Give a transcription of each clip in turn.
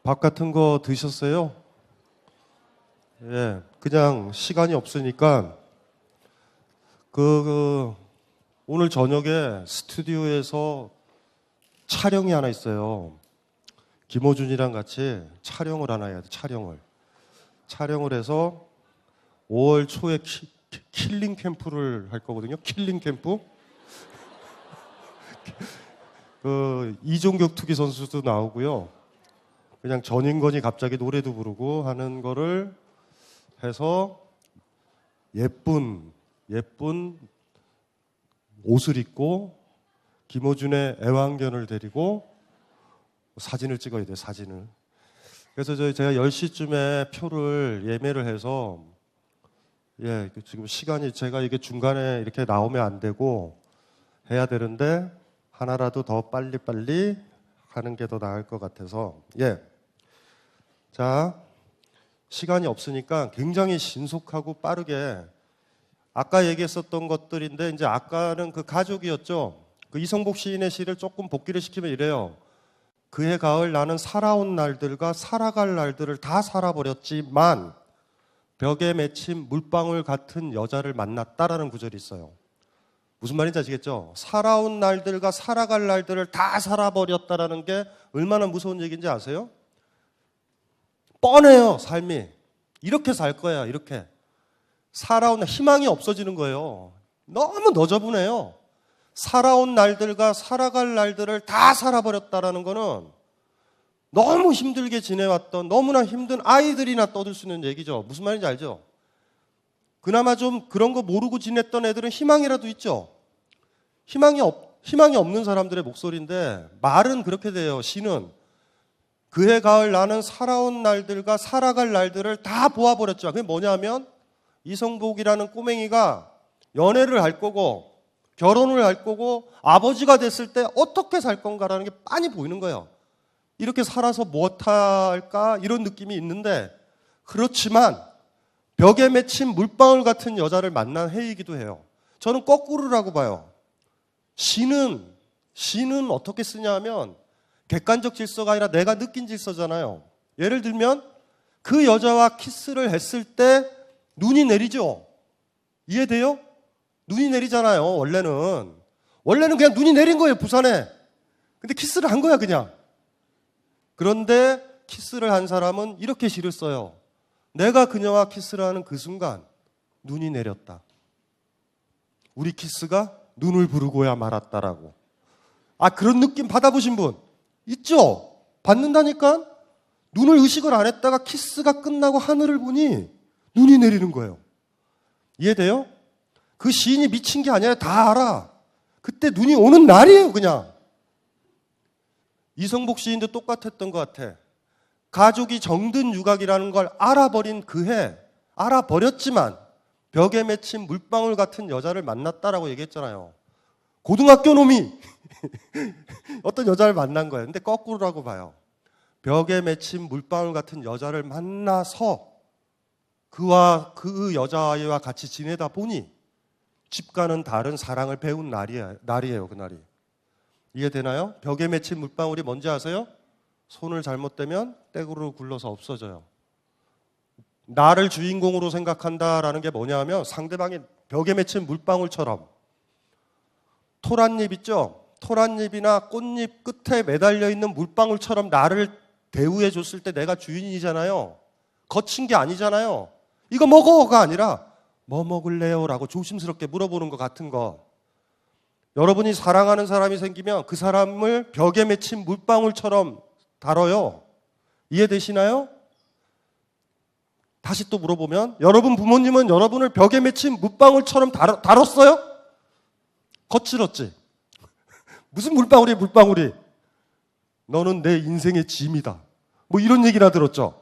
밥 같은 거 드셨어요? 예, 그냥 시간이 없으니까 오늘 저녁에 스튜디오에서 촬영이 하나 있어요. 김호준이랑 같이 촬영을 하나 해야 돼. 촬영을 해서 5월 초에 킬링 캠프를 할 거거든요. 킬링 캠프. 이종격 투기 선수도 나오고요. 그냥 전인권이 갑자기 노래도 부르고 하는 거를 해서 예쁜 옷을 입고 김호준의 애완견을 데리고 사진을 찍어야 돼요. 사진을. 그래서 제가 10시쯤에 표를 예매를 해서 지금 시간이 제가 이게 중간에 이렇게 나오면 안 되고 해야 되는데 하나라도 더 빨리 하는 게 더 나을 것 같아서 자, 시간이 없으니까 굉장히 신속하고 빠르게 아까 얘기했었던 것들인데 이제 아까는 그 가족이었죠. 그 이성복 시인의 시를 조금 복기를 시키면 이래요. 그해 가을 나는 살아온 날들과 살아갈 날들을 다 살아버렸지만 벽에 맺힌 물방울 같은 여자를 만났다라는 구절이 있어요. 무슨 말인지 아시겠죠? 살아온 날들과 살아갈 날들을 다 살아버렸다라는 게 얼마나 무서운 얘기인지 아세요? 뻔해요, 삶이. 이렇게 살 거야, 이렇게. 살아온 희망이 없어지는 거예요. 너무 너저분해요. 살아온 날들과 살아갈 날들을 다 살아버렸다라는 거는 너무 힘들게 지내왔던 너무나 힘든 아이들이나 떠들 수 있는 얘기죠. 무슨 말인지 알죠? 그나마 좀 그런 거 모르고 지냈던 애들은 희망이라도 있죠. 희망이 없는 사람들의 목소리인데 말은 그렇게 돼요. 시는 그해 가을 나는 살아온 날들과 살아갈 날들을 다 보아버렸죠. 그게 뭐냐면 이성복이라는 꼬맹이가 연애를 할 거고 결혼을 할 거고 아버지가 됐을 때 어떻게 살 건가라는 게 빤히 보이는 거예요. 이렇게 살아서 무엇할까 이런 느낌이 있는데 그렇지만 벽에 맺힌 물방울 같은 여자를 만난 해이기도 해요. 저는 거꾸로라고 봐요. 시는 어떻게 쓰냐 하면 객관적 질서가 아니라 내가 느낀 질서잖아요. 예를 들면 그 여자와 키스를 했을 때 눈이 내리죠. 이해돼요? 눈이 내리잖아요. 원래는 그냥 눈이 내린 거예요. 부산에. 근데 키스를 한 거야 그냥. 그런데 키스를 한 사람은 이렇게 시를 써요. 내가 그녀와 키스를 하는 그 순간 눈이 내렸다. 우리 키스가 눈을 부르고야 말았다라고. 그런 느낌 받아보신 분 있죠? 받는다니까? 눈을 의식을 안 했다가 키스가 끝나고 하늘을 보니 눈이 내리는 거예요. 이해돼요? 그 시인이 미친 게 아니라 다 알아. 그때 눈이 오는 날이에요 그냥. 이성복 시인도 똑같았던 것 같아. 가족이 정든 유각이라는 걸 알아버린 그해 알아버렸지만 벽에 맺힌 물방울 같은 여자를 만났다라고 얘기했잖아요. 고등학교 놈이 어떤 여자를 만난 거예요. 근데 거꾸로라고 봐요. 벽에 맺힌 물방울 같은 여자를 만나서 그와 그 여자와 같이 지내다 보니 집과는 다른 사랑을 배운 날이에요. 그날이. 이해되나요? 벽에 맺힌 물방울이 뭔지 아세요? 손을 잘못대면 떼구르 굴러서 없어져요. 나를 주인공으로 생각한다라는 게 뭐냐 하면 상대방이 벽에 맺힌 물방울처럼 토란잎 있죠? 토란잎이나 꽃잎 끝에 매달려 있는 물방울처럼 나를 대우해 줬을 때 내가 주인이잖아요. 거친 게 아니잖아요. 이거 먹어가 아니라 뭐 먹을래요? 라고 조심스럽게 물어보는 것 같은 거. 여러분이 사랑하는 사람이 생기면 그 사람을 벽에 맺힌 물방울처럼 다뤄요. 이해되시나요? 다시 또 물어보면 여러분 부모님은 여러분을 벽에 맺힌 물방울처럼 다뤘어요? 거칠었지. 무슨 물방울이? 너는 내 인생의 짐이다. 뭐 이런 얘기나 들었죠.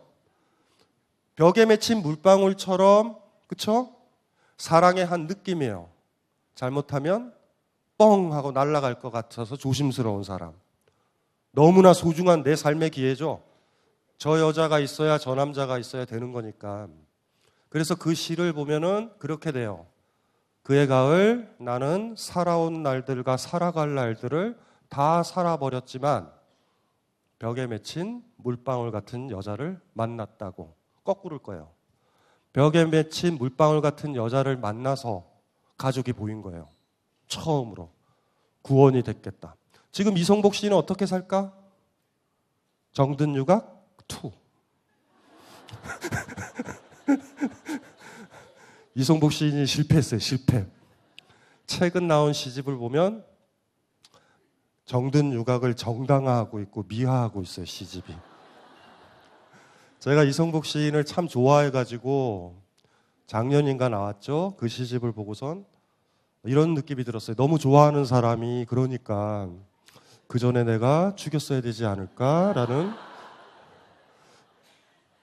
벽에 맺힌 물방울처럼, 그쵸? 사랑의 한 느낌이에요. 잘못하면 뻥 하고 날아갈 것 같아서 조심스러운 사람. 너무나 소중한 내 삶의 기회죠. 저 여자가 있어야 저 남자가 있어야 되는 거니까. 그래서 그 시를 보면은 그렇게 돼요. 그해 가을 나는 살아온 날들과 살아갈 날들을 다 살아버렸지만 벽에 맺힌 물방울 같은 여자를 만났다고. 거꾸로일 거예요. 벽에 맺힌 물방울 같은 여자를 만나서 가족이 보인 거예요. 처음으로. 구원이 됐겠다. 지금 이성복 씨는 어떻게 살까? 정든 유각 2. 이성복 시인이 실패했어요. 실패. 최근 나온 시집을 보면 정든 유각을 정당화하고 있고 미화하고 있어요. 시집이. 제가 이성복 시인을 참 좋아해가지고 작년인가 나왔죠. 그 시집을 보고선 이런 느낌이 들었어요. 너무 좋아하는 사람이 그러니까 그 전에 내가 죽였어야 되지 않을까라는.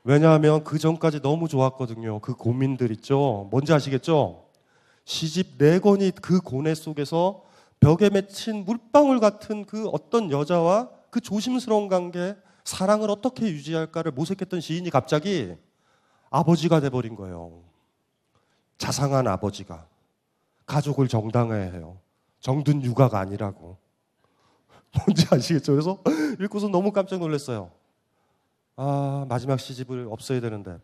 왜냐하면 그 전까지 너무 좋았거든요. 그 고민들 있죠. 뭔지 아시겠죠? 시집 4권이 그 고뇌 속에서 벽에 맺힌 물방울 같은 그 어떤 여자와 그 조심스러운 관계, 사랑을 어떻게 유지할까를 모색했던 시인이 갑자기 아버지가 돼버린 거예요. 자상한 아버지가. 가족을 정당화해요. 정든 육아가 아니라고. 뭔지 아시겠죠? 그래서 읽고서 너무 깜짝 놀랐어요. 아, 마지막 시집을 없애야 되는데.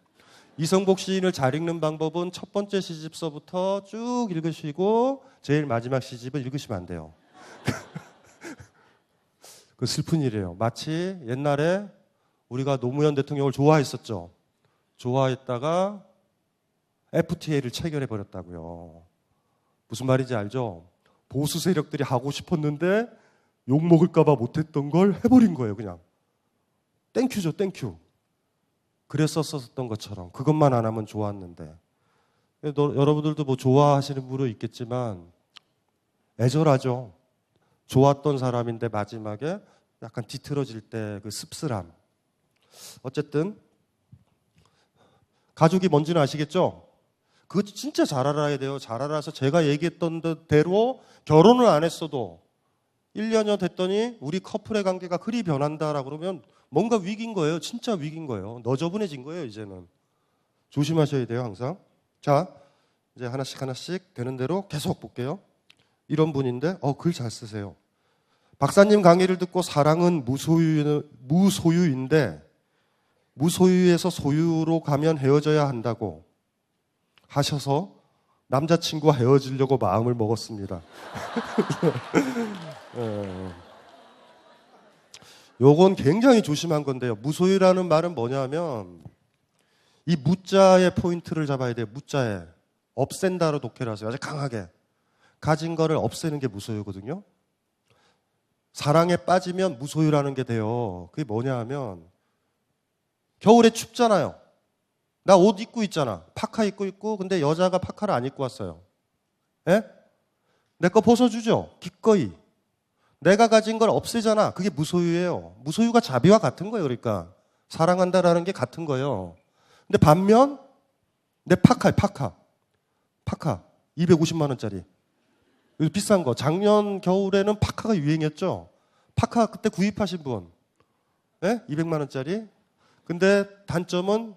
이성복 시인을 잘 읽는 방법은 첫 번째 시집서부터 쭉 읽으시고 제일 마지막 시집을 읽으시면 안 돼요. 그 슬픈 일이에요. 마치 옛날에 우리가 노무현 대통령을 좋아했었죠. 좋아했다가 FTA를 체결해 버렸다고요. 무슨 말인지 알죠? 보수 세력들이 하고 싶었는데 욕먹을까 봐 못했던 걸 해버린 거예요. 그냥 땡큐죠. 땡큐. 그랬었던 것처럼 그것만 안 하면 좋았는데. 여러분들도 뭐 좋아하시는 분은 있겠지만 애절하죠. 좋았던 사람인데 마지막에 약간 뒤틀어질 때 그 씁쓸함. 어쨌든 가족이 뭔지는 아시겠죠? 그거 진짜 잘 알아야 돼요. 잘 알아서 제가 얘기했던 대로 결혼을 안 했어도 1년여 됐더니 우리 커플의 관계가 그리 변한다라고 그러면 뭔가 위기인 거예요. 진짜 위기인 거예요. 너저분해진 거예요. 이제는. 조심하셔야 돼요. 항상. 자, 이제 하나씩 되는 대로 계속 볼게요. 이런 분인데 글 잘 쓰세요. 박사님 강의를 듣고 사랑은 무소유인데 무소유에서 소유로 가면 헤어져야 한다고 하셔서 남자친구와 헤어지려고 마음을 먹었습니다. 요건 굉장히 조심한 건데요. 무소유라는 말은 뭐냐면 이 무자의 포인트를 잡아야 돼요. 무자에. 없앤다로 독해를 하세요. 아주 강하게. 가진 거를 없애는 게 무소유거든요. 사랑에 빠지면 무소유라는 게 돼요. 그게 뭐냐 하면 겨울에 춥잖아요. 나 옷 입고 있잖아. 파카 입고 있고 근데 여자가 파카를 안 입고 왔어요. 예? 내 거 벗어주죠. 기꺼이. 내가 가진 걸 없애잖아. 그게 무소유예요. 무소유가 자비와 같은 거예요. 그러니까 사랑한다라는 게 같은 거예요. 근데 반면 내 파카 250만 원짜리 비싼 거. 작년 겨울에는 파카가 유행했죠. 파카 그때 구입하신 분, 네? 200만 원짜리. 근데 단점은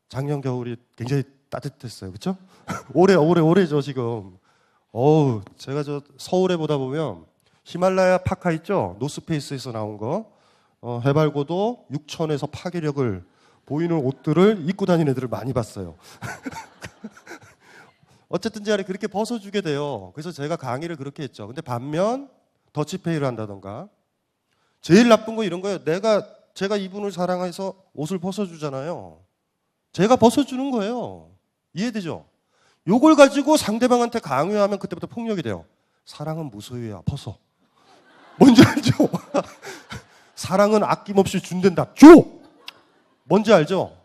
작년 겨울이 굉장히 따뜻했어요. 그렇죠? 올해죠 지금. 제가 저 서울에 보다 보면 히말라야 파카 있죠? 노스페이스에서 나온 거. 해발고도 6천에서 파괴력을 보이는 옷들을 입고 다니는 애들을 많이 봤어요. 어쨌든 간에 그렇게 벗어주게 돼요. 그래서 제가 강의를 그렇게 했죠. 근데 반면 더치페이를 한다던가. 제일 나쁜 거 이런 거예요. 제가 이분을 사랑해서 옷을 벗어주잖아요. 제가 벗어주는 거예요. 이해되죠? 요걸 가지고 상대방한테 강요하면 그때부터 폭력이 돼요. 사랑은 무소유야. 벗어. 뭔지 알죠? 사랑은 아낌없이 준댄다. 줘! 뭔지 알죠?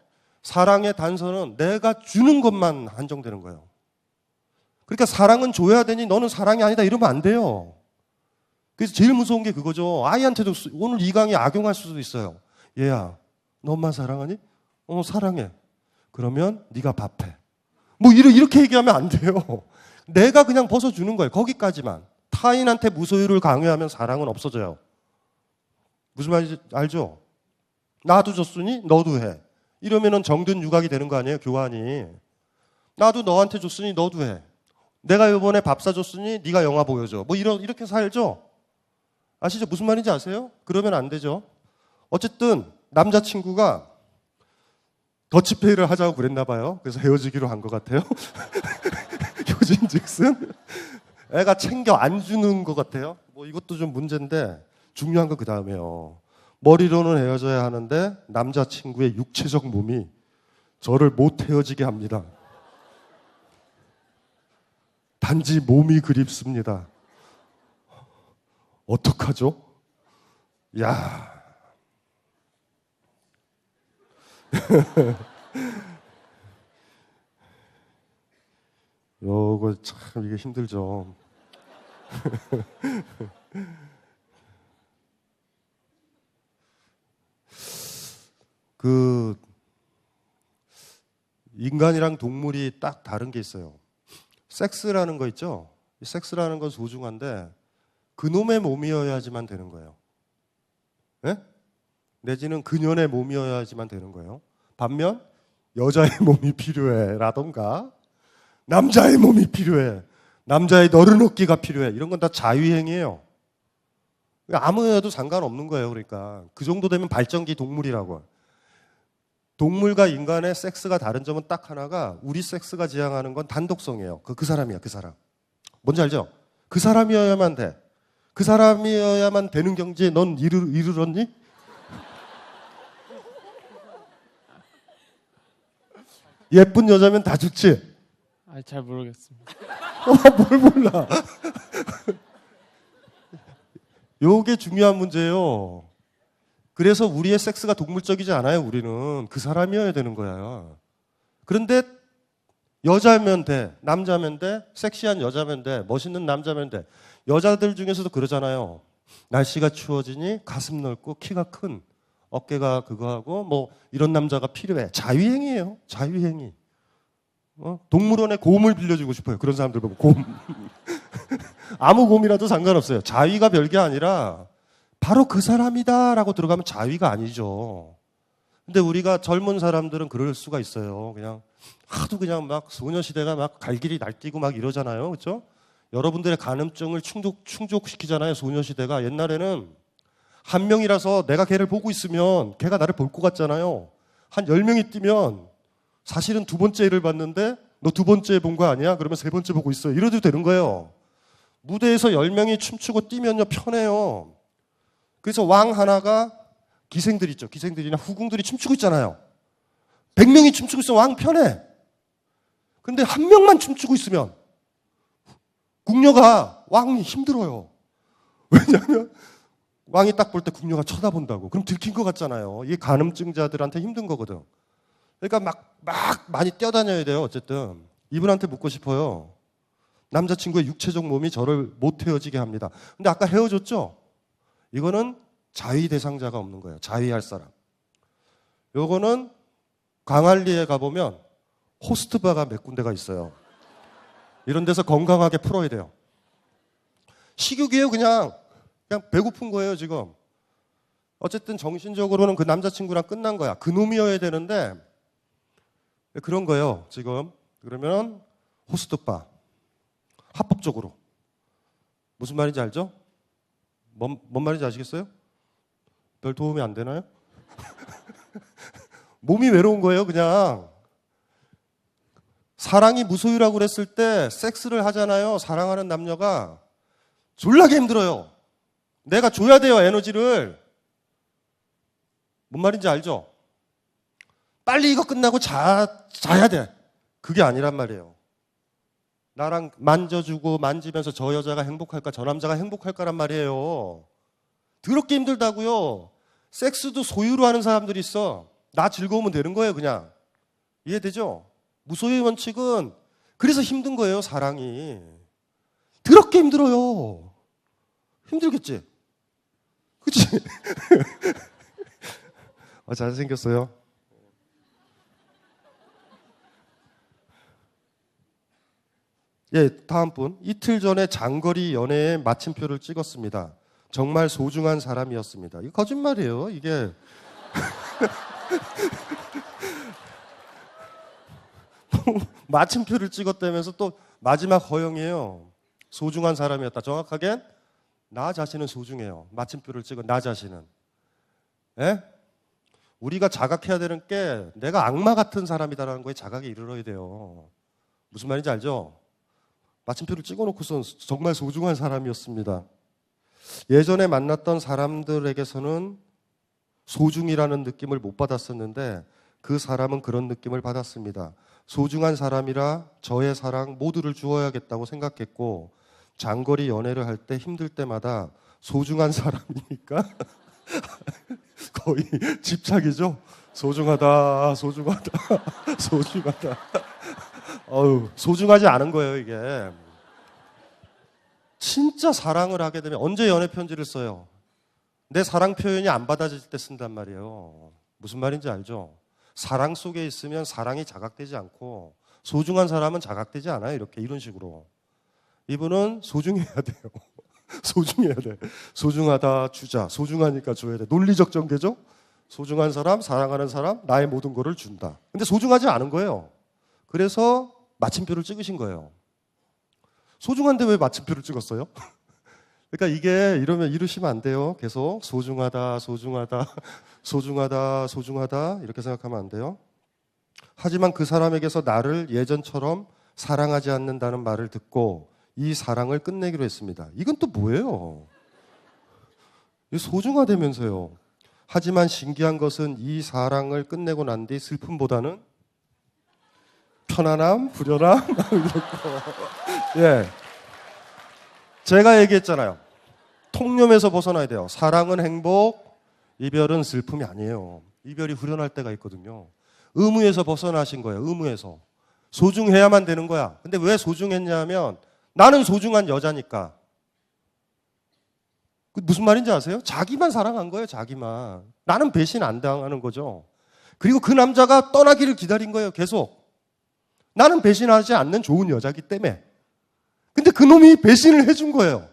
사랑의 단서는 내가 주는 것만 한정되는 거예요. 그러니까 사랑은 줘야 되니 너는 사랑이 아니다 이러면 안 돼요. 그래서 제일 무서운 게 그거죠. 아이한테도 오늘 이 강의 악용할 수도 있어요. 얘야, 너 엄마 사랑하니? 사랑해. 그러면 네가 밥해. 뭐 이렇게 얘기하면 안 돼요. 내가 그냥 벗어주는 거예요. 거기까지만. 타인한테 무소유를 강요하면 사랑은 없어져요. 무슨 말인지 알죠? 나도 줬으니 너도 해. 이러면은 정든 유각이 되는 거 아니에요? 교환이. 나도 너한테 줬으니 너도 해. 내가 이번에 밥 사줬으니 네가 영화 보여줘. 뭐 이렇게 살죠? 아시죠? 무슨 말인지 아세요? 그러면 안 되죠. 어쨌든 남자친구가 더치페이를 하자고 그랬나 봐요. 그래서 헤어지기로 한 것 같아요. 요즘즉슨 애가 챙겨 안 주는 것 같아요. 뭐 이것도 좀 문제인데 중요한 건 그 다음에요. 머리로는 헤어져야 하는데 남자친구의 육체적 몸이 저를 못 헤어지게 합니다. 단지 몸이 그립습니다. 어떡하죠? 야. 요거 참 이게 힘들죠. 그 인간이랑 동물이 딱 다른 게 있어요. 섹스라는 거 있죠? 이 섹스라는 건 소중한데 그놈의 몸이어야지만 되는 거예요. 예? 내지는 그년의 몸이어야지만 되는 거예요. 반면 여자의 몸이 필요해 라던가 남자의 몸이 필요해, 남자의 너른어깨가 필요해, 이런 건 다 자유행위예요. 아무 애도 상관없는 거예요. 그러니까 그 정도 되면 발전기 동물이라고. 동물과 인간의 섹스가 다른 점은 딱 하나가, 우리 섹스가 지향하는 건 단독성이에요. 그 사람이야, 그 사람. 뭔지 알죠? 그 사람이어야만 돼. 그 사람이어야만 되는 경지에 넌 이르렀니? 예쁜 여자면 다 좋지? 잘 모르겠습니다. 뭘 몰라. 요게 중요한 문제예요. 그래서 우리의 섹스가 동물적이지 않아요. 우리는 그 사람이어야 되는 거야. 그런데 여자면 돼, 남자면 돼, 섹시한 여자면 돼, 멋있는 남자면 돼. 여자들 중에서도 그러잖아요. 날씨가 추워지니 가슴 넓고 키가 큰, 어깨가 그거 하고 뭐 이런 남자가 필요해. 자유행위예요. 자유행위. 동물원에 곰을 빌려주고 싶어요. 그런 사람들 보고 곰. 아무 곰이라도 상관없어요. 자위가 별게 아니라 바로 그 사람이다라고 들어가면 자위가 아니죠. 근데 우리가 젊은 사람들은 그럴 수가 있어요. 그냥 하도 그냥 막 소녀시대가 막 갈 길이 날뛰고 막 이러잖아요. 그렇죠? 여러분들의 간음증을 충족시키잖아요. 소녀시대가. 옛날에는 한 명이라서 내가 걔를 보고 있으면 걔가 나를 볼 것 같잖아요. 한 10명이 뛰면 사실은 두 번째를 봤는데 너 두 번째 본 거 아니야? 그러면 세 번째 보고 있어요. 이래도 되는 거예요. 무대에서 10명이 춤추고 뛰면요 편해요. 그래서 왕 하나가 기생들 있죠. 기생들이나 후궁들이 춤추고 있잖아요. 100명이 춤추고 있으면 왕 편해. 근데 한 명만 춤추고 있으면 궁녀가 왕이 힘들어요. 왜냐하면 왕이 딱 볼 때 궁녀가 쳐다본다고. 그럼 들킨 것 같잖아요. 이게 간음증자들한테 힘든 거거든. 그러니까 막 많이 뛰어다녀야 돼요. 어쨌든 이분한테 묻고 싶어요. 남자친구의 육체적 몸이 저를 못 헤어지게 합니다. 근데 아까 헤어졌죠? 이거는 자위 대상자가 없는 거예요. 자위할 사람. 요거는 광안리에 가보면 호스트바가 몇 군데가 있어요. 이런 데서 건강하게 풀어야 돼요. 식욕이에요. 그냥 배고픈 거예요 지금. 어쨌든 정신적으로는 그 남자친구랑 끝난 거야. 그 놈이어야 되는데 그런 거예요 지금. 그러면 호스트바 합법적으로. 무슨 말인지 알죠? 뭔 말인지 아시겠어요? 별 도움이 안 되나요? 몸이 외로운 거예요 그냥. 사랑이 무소유라고 그랬을 때 섹스를 하잖아요. 사랑하는 남녀가 졸라게 힘들어요. 내가 줘야 돼요 에너지를. 뭔 말인지 알죠? 빨리 이거 끝나고 자야 돼. 그게 아니란 말이에요. 나랑 만져주고 만지면서 저 여자가 행복할까 저 남자가 행복할까란 말이에요. 더럽게 힘들다고요. 섹스도 소유로 하는 사람들이 있어. 나 즐거우면 되는 거예요 그냥. 이해되죠? 무소유의 원칙은 그래서 힘든 거예요. 사랑이 더럽게 힘들어요. 힘들겠지? 그치? 잘생겼어요. 예, 다음 분. 이틀 전에 장거리 연애에 마침표를 찍었습니다. 정말 소중한 사람이었습니다. 이거 거짓말이에요. 이게 마침표를 찍었다면서 또 마지막 허영이에요. 소중한 사람이었다. 정확하게 나 자신은 소중해요. 마침표를 찍은 나 자신은. 예? 우리가 자각해야 되는 게 내가 악마 같은 사람이다라는 거에 자각에 이르러야 돼요. 무슨 말인지 알죠? 마침표를 찍어놓고선 정말 소중한 사람이었습니다. 예전에 만났던 사람들에게서는 소중이라는 느낌을 못 받았었는데 그 사람은 그런 느낌을 받았습니다. 소중한 사람이라 저의 사랑 모두를 주어야겠다고 생각했고 장거리 연애를 할 때 힘들 때마다 소중한 사람이니까 거의 집착이죠. 소중하다, 소중하다, 소중하다. 소중하지 않은 거예요, 이게. 진짜 사랑을 하게 되면 언제 연애 편지를 써요? 내 사랑 표현이 안 받아질 때 쓴단 말이에요. 무슨 말인지 알죠? 사랑 속에 있으면 사랑이 자각되지 않고 소중한 사람은 자각되지 않아요. 이런 식으로. 이분은 소중해야 돼요. 소중해야 돼. 소중하다 주자. 소중하니까 줘야 돼. 논리적 전개죠? 소중한 사람, 사랑하는 사람, 나의 모든 거를 준다. 근데 소중하지 않은 거예요. 그래서 마침표를 찍으신 거예요. 소중한데 왜 마침표를 찍었어요? 그러니까 이게 이러시면 안 돼요. 계속 소중하다, 소중하다, 소중하다, 소중하다 이렇게 생각하면 안 돼요. 하지만 그 사람에게서 나를 예전처럼 사랑하지 않는다는 말을 듣고 이 사랑을 끝내기로 했습니다. 이건 또 뭐예요? 소중하다면서요. 하지만 신기한 것은 이 사랑을 끝내고 난 뒤 슬픔보다는 편안함, 불연함 예, 제가 얘기했잖아요. 통념에서 벗어나야 돼요. 사랑은 행복, 이별은 슬픔이 아니에요. 이별이 후련할 때가 있거든요. 의무에서 벗어나신 거예요. 의무에서. 소중해야만 되는 거야. 근데 왜 소중했냐면 나는 소중한 여자니까. 무슨 말인지 아세요? 자기만 사랑한 거예요. 자기만. 나는 배신 안 당하는 거죠. 그리고 그 남자가 떠나기를 기다린 거예요. 계속. 나는 배신하지 않는 좋은 여자기 때문에. 근데 그 놈이 배신을 해준 거예요.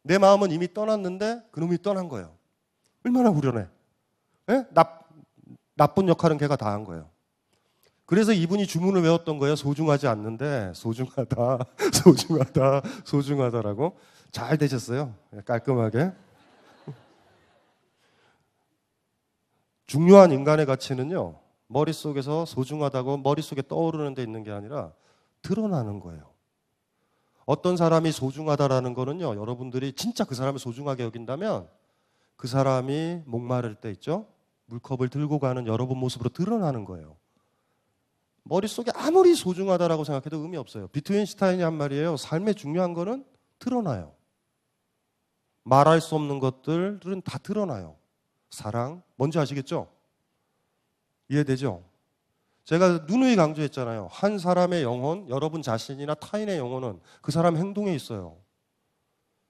내 마음은 이미 떠났는데 그 놈이 떠난 거예요. 얼마나 후련해. 예? 나쁜 역할은 걔가 다 한 거예요. 그래서 이분이 주문을 외웠던 거예요. 소중하지 않는데 소중하다, 소중하다, 소중하다라고. 잘 되셨어요. 깔끔하게. 중요한 인간의 가치는요. 머릿속에서 소중하다고 머릿속에 떠오르는 데 있는 게 아니라 드러나는 거예요. 어떤 사람이 소중하다라는 거는요. 여러분들이 진짜 그 사람을 소중하게 여긴다면 그 사람이 목마를 때 있죠. 물컵을 들고 가는 여러분 모습으로 드러나는 거예요. 머릿속에 아무리 소중하다라고 생각해도 의미 없어요. 비트겐슈타인이 한 말이에요. 삶의 중요한 거는 드러나요. 말할 수 없는 것들은 다 드러나요. 사랑, 뭔지 아시겠죠? 이해되죠? 제가 누누이 강조했잖아요. 한 사람의 영혼, 여러분 자신이나 타인의 영혼은 그 사람 행동에 있어요.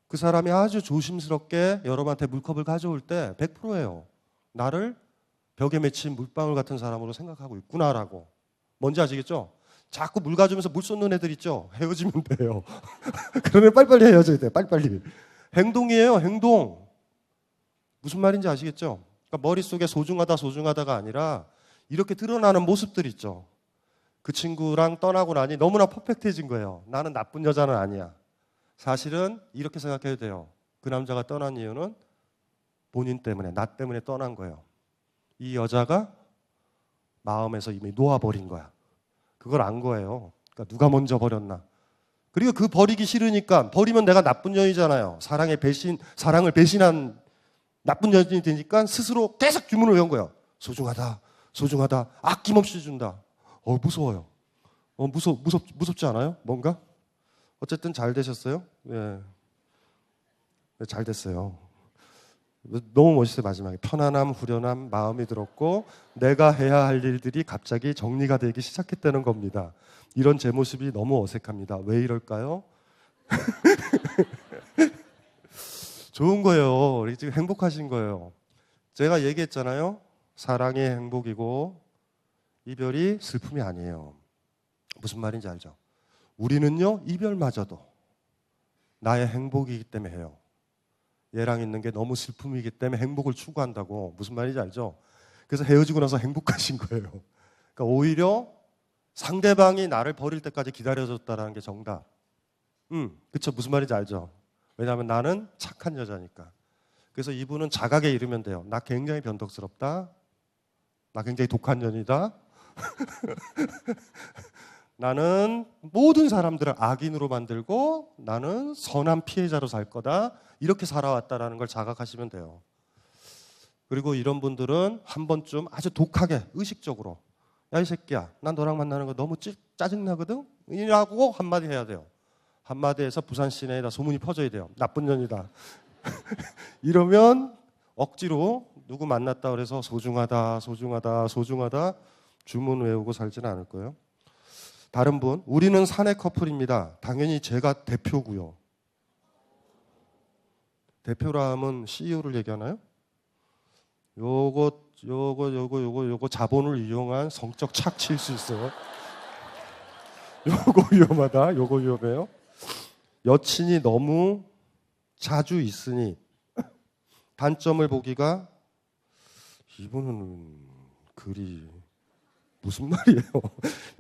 그 사람이 아주 조심스럽게 여러분한테 물컵을 가져올 때 100%예요. 나를 벽에 맺힌 물방울 같은 사람으로 생각하고 있구나라고. 뭔지 아시겠죠? 자꾸 물 가져오면서 물 쏟는 애들 있죠? 헤어지면 돼요. 그러면 빨리빨리 헤어져야 돼요. 빨리빨리. 행동이에요. 행동. 무슨 말인지 아시겠죠? 그러니까 머릿속에 소중하다 소중하다가 아니라 이렇게 드러나는 모습들 있죠. 그 친구랑 떠나고 나니 너무나 퍼펙트해진 거예요. 나는 나쁜 여자는 아니야. 사실은 이렇게 생각해도 돼요. 그 남자가 떠난 이유는 본인 때문에, 나 때문에 떠난 거예요. 이 여자가 마음에서 이미 놓아버린 거야. 그걸 안 거예요. 그러니까 누가 먼저 버렸나. 그리고 그 버리기 싫으니까 버리면 내가 나쁜 년이잖아요. 사랑을 배신한 나쁜 년이 되니까 스스로 계속 주문을 외운 거예요. 소중하다, 소중하다, 아낌없이 준다. 무서워요. 무섭지 않아요? 뭔가? 어쨌든 잘 되셨어요? 예. 잘 됐어요. 너무 멋있어요. 마지막에 편안함, 후련함, 마음이 들었고 내가 해야 할 일들이 갑자기 정리가 되기 시작했다는 겁니다. 이런 제 모습이 너무 어색합니다. 왜 이럴까요? 좋은 거예요. 우리 지금 행복하신 거예요. 제가 얘기했잖아요. 사랑이 행복이고 이별이 슬픔이 아니에요. 무슨 말인지 알죠? 우리는요, 이별마저도 나의 행복이기 때문에 해요. 얘랑 있는 게 너무 슬픔이기 때문에 행복을 추구한다고. 무슨 말인지 알죠? 그래서 헤어지고 나서 행복하신 거예요. 그러니까 오히려 상대방이 나를 버릴 때까지 기다려줬다는 게 정답. 그쵸? 무슨 말인지 알죠? 왜냐하면 나는 착한 여자니까. 그래서 이분은 자각에 이르면 돼요. 나 굉장히 변덕스럽다. 나 굉장히 독한 년이다. 나는 모든 사람들을 악인으로 만들고 나는 선한 피해자로 살 거다. 이렇게 살아왔다라는 걸 자각하시면 돼요. 그리고 이런 분들은 한 번쯤 아주 독하게 의식적으로 야 이 새끼야 난 너랑 만나는 거 너무 짜증나거든? 이라고 한마디 해야 돼요. 한마디 해서 부산 시내에다 소문이 퍼져야 돼요. 나쁜 년이다. 이러면 억지로 누구 만났다 그래서 소중하다 소중하다 소중하다 주문 외우고 살지는 않을 거예요. 다른 분, 우리는 사내 커플입니다. 당연히 제가 대표고요. 대표라 하면 CEO를 얘기하나요? 요거 자본을 이용한 성적 착취일 수 있어요. 요거 위험하다. 요거 위험해요. 여친이 너무 자주 있으니 단점을 보기가 이분은 글이 무슨 말이에요?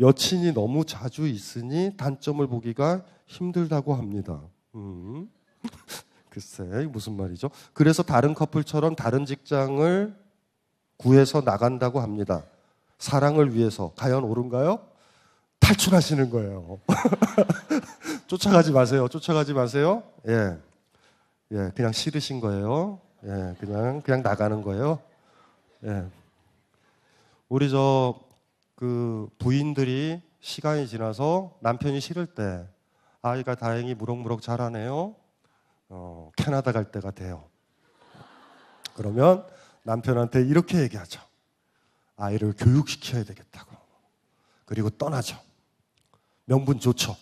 여친이 너무 자주 있으니 단점을 보기가 힘들다고 합니다. 글쎄 무슨 말이죠? 그래서 다른 커플처럼 다른 직장을 구해서 나간다고 합니다. 사랑을 위해서. 과연 옳은가요? 탈출하시는 거예요. 쫓아가지 마세요. 쫓아가지 마세요. 예, 그냥 싫으신 거예요. 예, 그냥 나가는 거예요. 예, 우리 그 부인들이 시간이 지나서 남편이 싫을 때 아이가 다행히 무럭무럭 자라네요. 캐나다 갈 때가 돼요. 그러면 남편한테 이렇게 얘기하죠. 아이를 교육시켜야 되겠다고. 그리고 떠나죠. 명분 좋죠.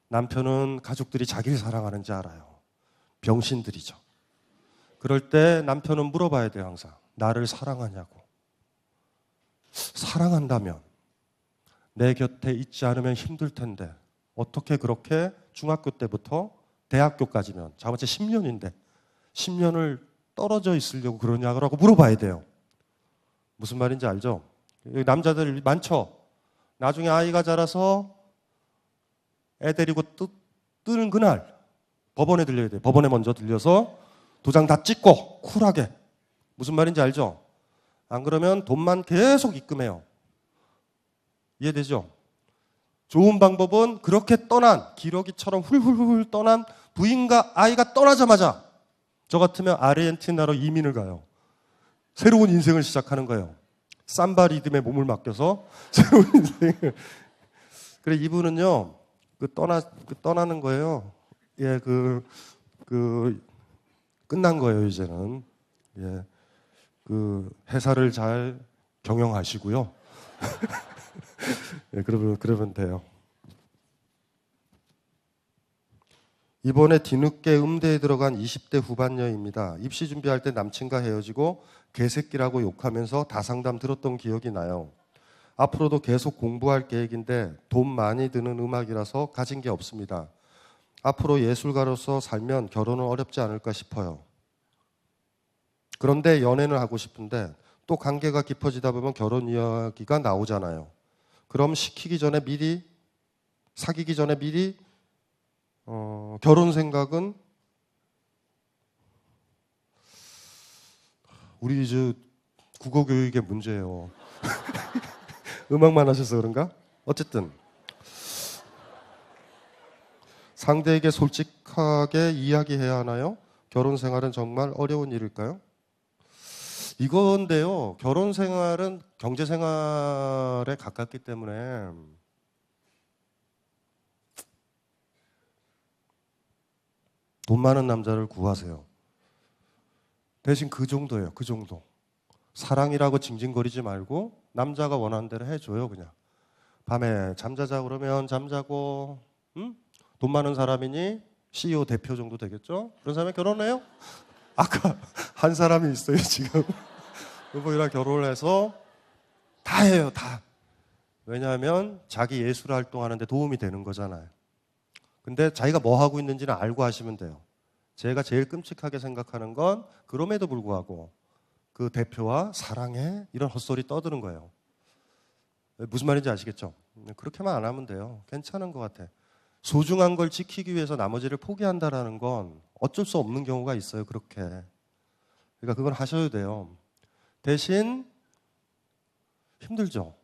남편은 가족들이 자기를 사랑하는지 알아요. 병신들이죠. 그럴 때 남편은 물어봐야 돼요. 항상. 나를 사랑하냐고. 사랑한다면 내 곁에 있지 않으면 힘들 텐데 어떻게 그렇게 중학교 때부터 대학교까지면 자그마치 10년인데 10년을 떨어져 있으려고 그러냐고 물어봐야 돼요. 무슨 말인지 알죠? 남자들 많죠? 나중에 아이가 자라서 애 데리고 뜨는 그날 법원에 들려야 돼요. 법원에 먼저 들려서 도장 다 찍고 쿨하게. 무슨 말인지 알죠? 안 그러면 돈만 계속 입금해요. 이해되죠? 좋은 방법은 그렇게 떠난 기러기처럼 훌훌훌 떠난 부인과 아이가 떠나자마자 저 같으면 아르헨티나로 이민을 가요. 새로운 인생을 시작하는 거예요. 삼바 리듬에 몸을 맡겨서 새로운 인생을. 그래 이분은요 떠나는 거예요. 예, 끝난 거예요 이제는. 예, 그 회사를 잘 경영하시고요. 예, 그러면 돼요. 이번에 뒤늦게 음대에 들어간 20대 후반녀입니다. 입시 준비할 때 남친과 헤어지고 개새끼라고 욕하면서 다상담 들었던 기억이 나요. 앞으로도 계속 공부할 계획인데 돈 많이 드는 음악이라서 가진 게 없습니다. 앞으로 예술가로서 살면 결혼은 어렵지 않을까 싶어요. 그런데 연애는 하고 싶은데 또 관계가 깊어지다 보면 결혼 이야기가 나오잖아요. 그럼 사귀기 전에 미리 결혼 생각은 우리 이제 국어 교육의 문제예요. 음악만 하셔서 그런가? 어쨌든 상대에게 솔직하게 이야기해야 하나요? 결혼 생활은 정말 어려운 일일까요? 이건데요. 결혼 생활은 경제 생활에 가깝기 때문에 돈 많은 남자를 구하세요. 대신 그 정도예요. 그 정도. 사랑이라고 징징거리지 말고 남자가 원하는 대로 해줘요. 그냥 밤에 잠자자 그러면 잠자고, 돈 많은 사람이니 CEO 대표 정도 되겠죠? 그런 사람이 결혼해요? 아까 한 사람이 있어요 지금. 그분이랑 결혼을 해서 다 해요. 다. 왜냐하면 자기 예술 활동하는데 도움이 되는 거잖아요. 근데 자기가 뭐 하고 있는지는 알고 하시면 돼요. 제가 제일 끔찍하게 생각하는 건 그럼에도 불구하고 그 대표와 사랑해 이런 헛소리 떠드는 거예요. 무슨 말인지 아시겠죠? 그렇게만 안 하면 돼요. 괜찮은 것 같아. 소중한 걸 지키기 위해서 나머지를 포기한다라는 건 어쩔 수 없는 경우가 있어요. 그렇게. 그러니까 그건 하셔야 돼요. 대신 힘들죠.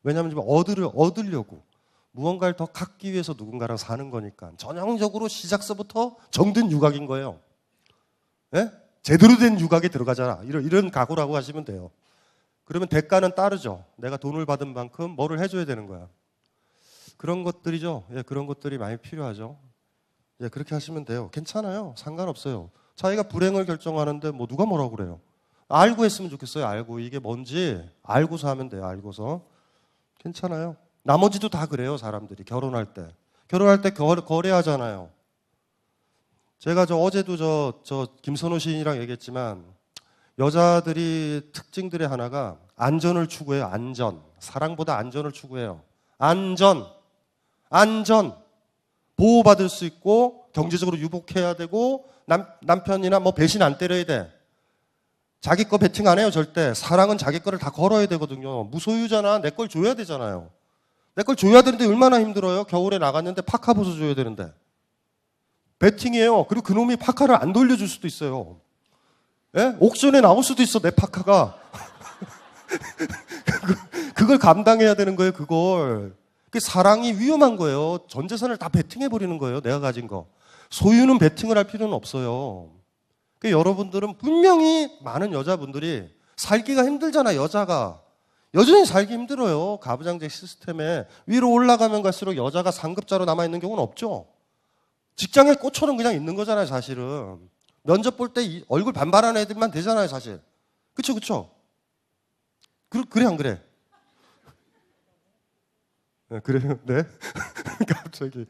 왜냐하면 지금 얻으려고 무언가를 더 갖기 위해서 누군가랑 사는 거니까 전형적으로 시작서부터 정든 유각인 거예요. 예? 제대로 된 유각에 들어가잖아. 이런 각오라고 하시면 돼요. 그러면 대가는 따르죠. 내가 돈을 받은 만큼 뭐를 해줘야 되는 거야. 그런 것들이죠. 예, 그런 것들이 많이 필요하죠. 예, 그렇게 하시면 돼요. 괜찮아요. 상관없어요. 자기가 불행을 결정하는데 뭐 누가 뭐라고 그래요. 알고 했으면 좋겠어요. 알고 이게 뭔지 알고서 하면 돼요. 알고서. 괜찮아요. 나머지도 다 그래요. 사람들이 결혼할 때 거래하잖아요. 제가 어제도 저 김선호 시인이랑 얘기했지만 여자들이 특징들의 하나가 안전을 추구해요. 안전. 사랑보다 안전을 추구해요. 안전. 보호받을 수 있고 경제적으로 유복해야 되고 남편이나 뭐 배신 안 때려야 돼. 자기 거 베팅 안 해요. 절대. 사랑은 자기 거를 다 걸어야 되거든요. 무소유잖아. 내 걸 줘야 되잖아요. 내 걸 줘야 되는데 얼마나 힘들어요. 겨울에 나갔는데 파카 벗어줘야 되는데. 베팅이에요. 그리고 그놈이 파카를 안 돌려줄 수도 있어요. 예? 옥션에 나올 수도 있어. 내 파카가. 그걸 감당해야 되는 거예요. 그걸. 사랑이 위험한 거예요. 전 재산을 다 베팅해버리는 거예요. 내가 가진 거. 소유는 베팅을 할 필요는 없어요. 여러분들은 분명히 많은 여자분들이 살기가 힘들잖아. 여자가. 여전히 살기 힘들어요. 가부장제 시스템에. 위로 올라가면 갈수록 여자가 상급자로 남아있는 경우는 없죠. 직장에 꽃처럼 그냥 있는 거잖아요. 사실은. 면접 볼 때 얼굴 반반한 애들만 되잖아요. 사실. 그쵸. 그래 안 그래? 네, 그래요? 네? 갑자기.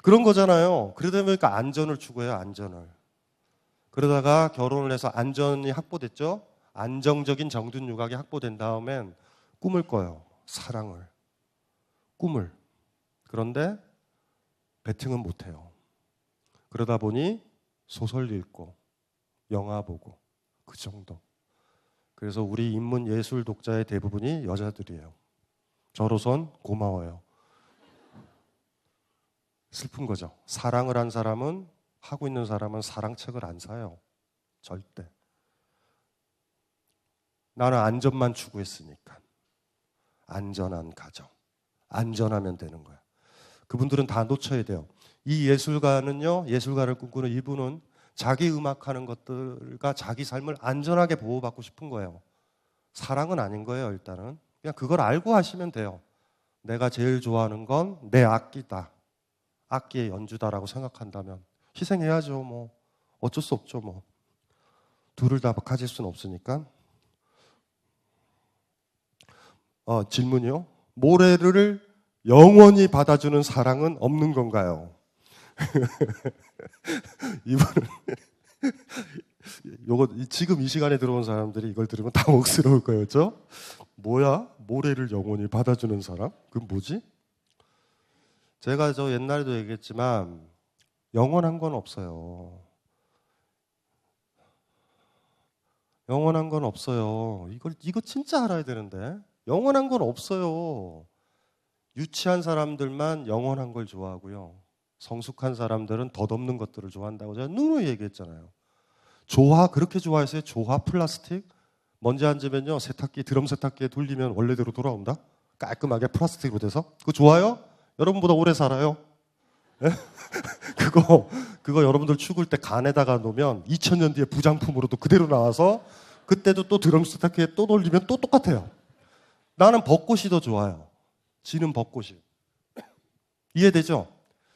그런 거잖아요. 그러다 보니까 안전을 추구해요. 안전을. 그러다가 결혼을 해서 안전이 확보됐죠. 안정적인 정든 유각이 확보된 다음엔 꿈을 꿔요. 사랑을. 꿈을. 그런데 베팅은 못해요. 그러다 보니 소설 읽고 영화 보고 그 정도. 그래서 우리 인문 예술 독자의 대부분이 여자들이에요. 저로선 고마워요. 슬픈 거죠. 사랑을 한 사람은 하고 있는 사람은 사랑책을 안 사요. 절대. 나는 안전만 추구했으니까. 안전한 가정. 안전하면 되는 거야. 그분들은 다 놓쳐야 돼요. 이 예술가를 꿈꾸는 이분은 자기 음악하는 것들과 자기 삶을 안전하게 보호받고 싶은 거예요. 사랑은 아닌 거예요, 일단은. 그냥 그걸 알고 하시면 돼요. 내가 제일 좋아하는 건 내 악기다. 악기의 연주다라고 생각한다면 희생해야죠. 뭐 어쩔 수 없죠. 뭐 둘을 다 가질 수는 없으니까. 질문이요. 모래를 영원히 받아주는 사랑은 없는 건가요? 이분은 요거 지금 이 시간에 들어온 사람들이 이걸 들으면 당혹스러울 거예요. 그렇죠? 뭐야? 모래를 영원히 받아주는 사람? 그건 뭐지? 제가 옛날에도 얘기했지만 영원한 건 없어요. 영원한 건 없어요. 이거 진짜 알아야 되는데. 영원한 건 없어요. 유치한 사람들만 영원한 걸 좋아하고요. 성숙한 사람들은 덧없는 것들을 좋아한다고 제가 누누이 얘기했잖아요. 조화 그렇게 좋아했어요? 조화 플라스틱? 먼지 앉으면요 드럼 세탁기에 돌리면 원래대로 돌아온다? 깔끔하게 플라스틱으로 돼서? 그거 좋아요? 여러분보다 오래 살아요? 네? 그거 여러분들 죽을 때 간에다가 놓으면 2000년 뒤에 부장품으로도 그대로 나와서 그때도 또 드럼 세탁기에 또 돌리면 또 똑같아요. 나는 벚꽃이 더 좋아요. 지는 벚꽃이. 이해되죠?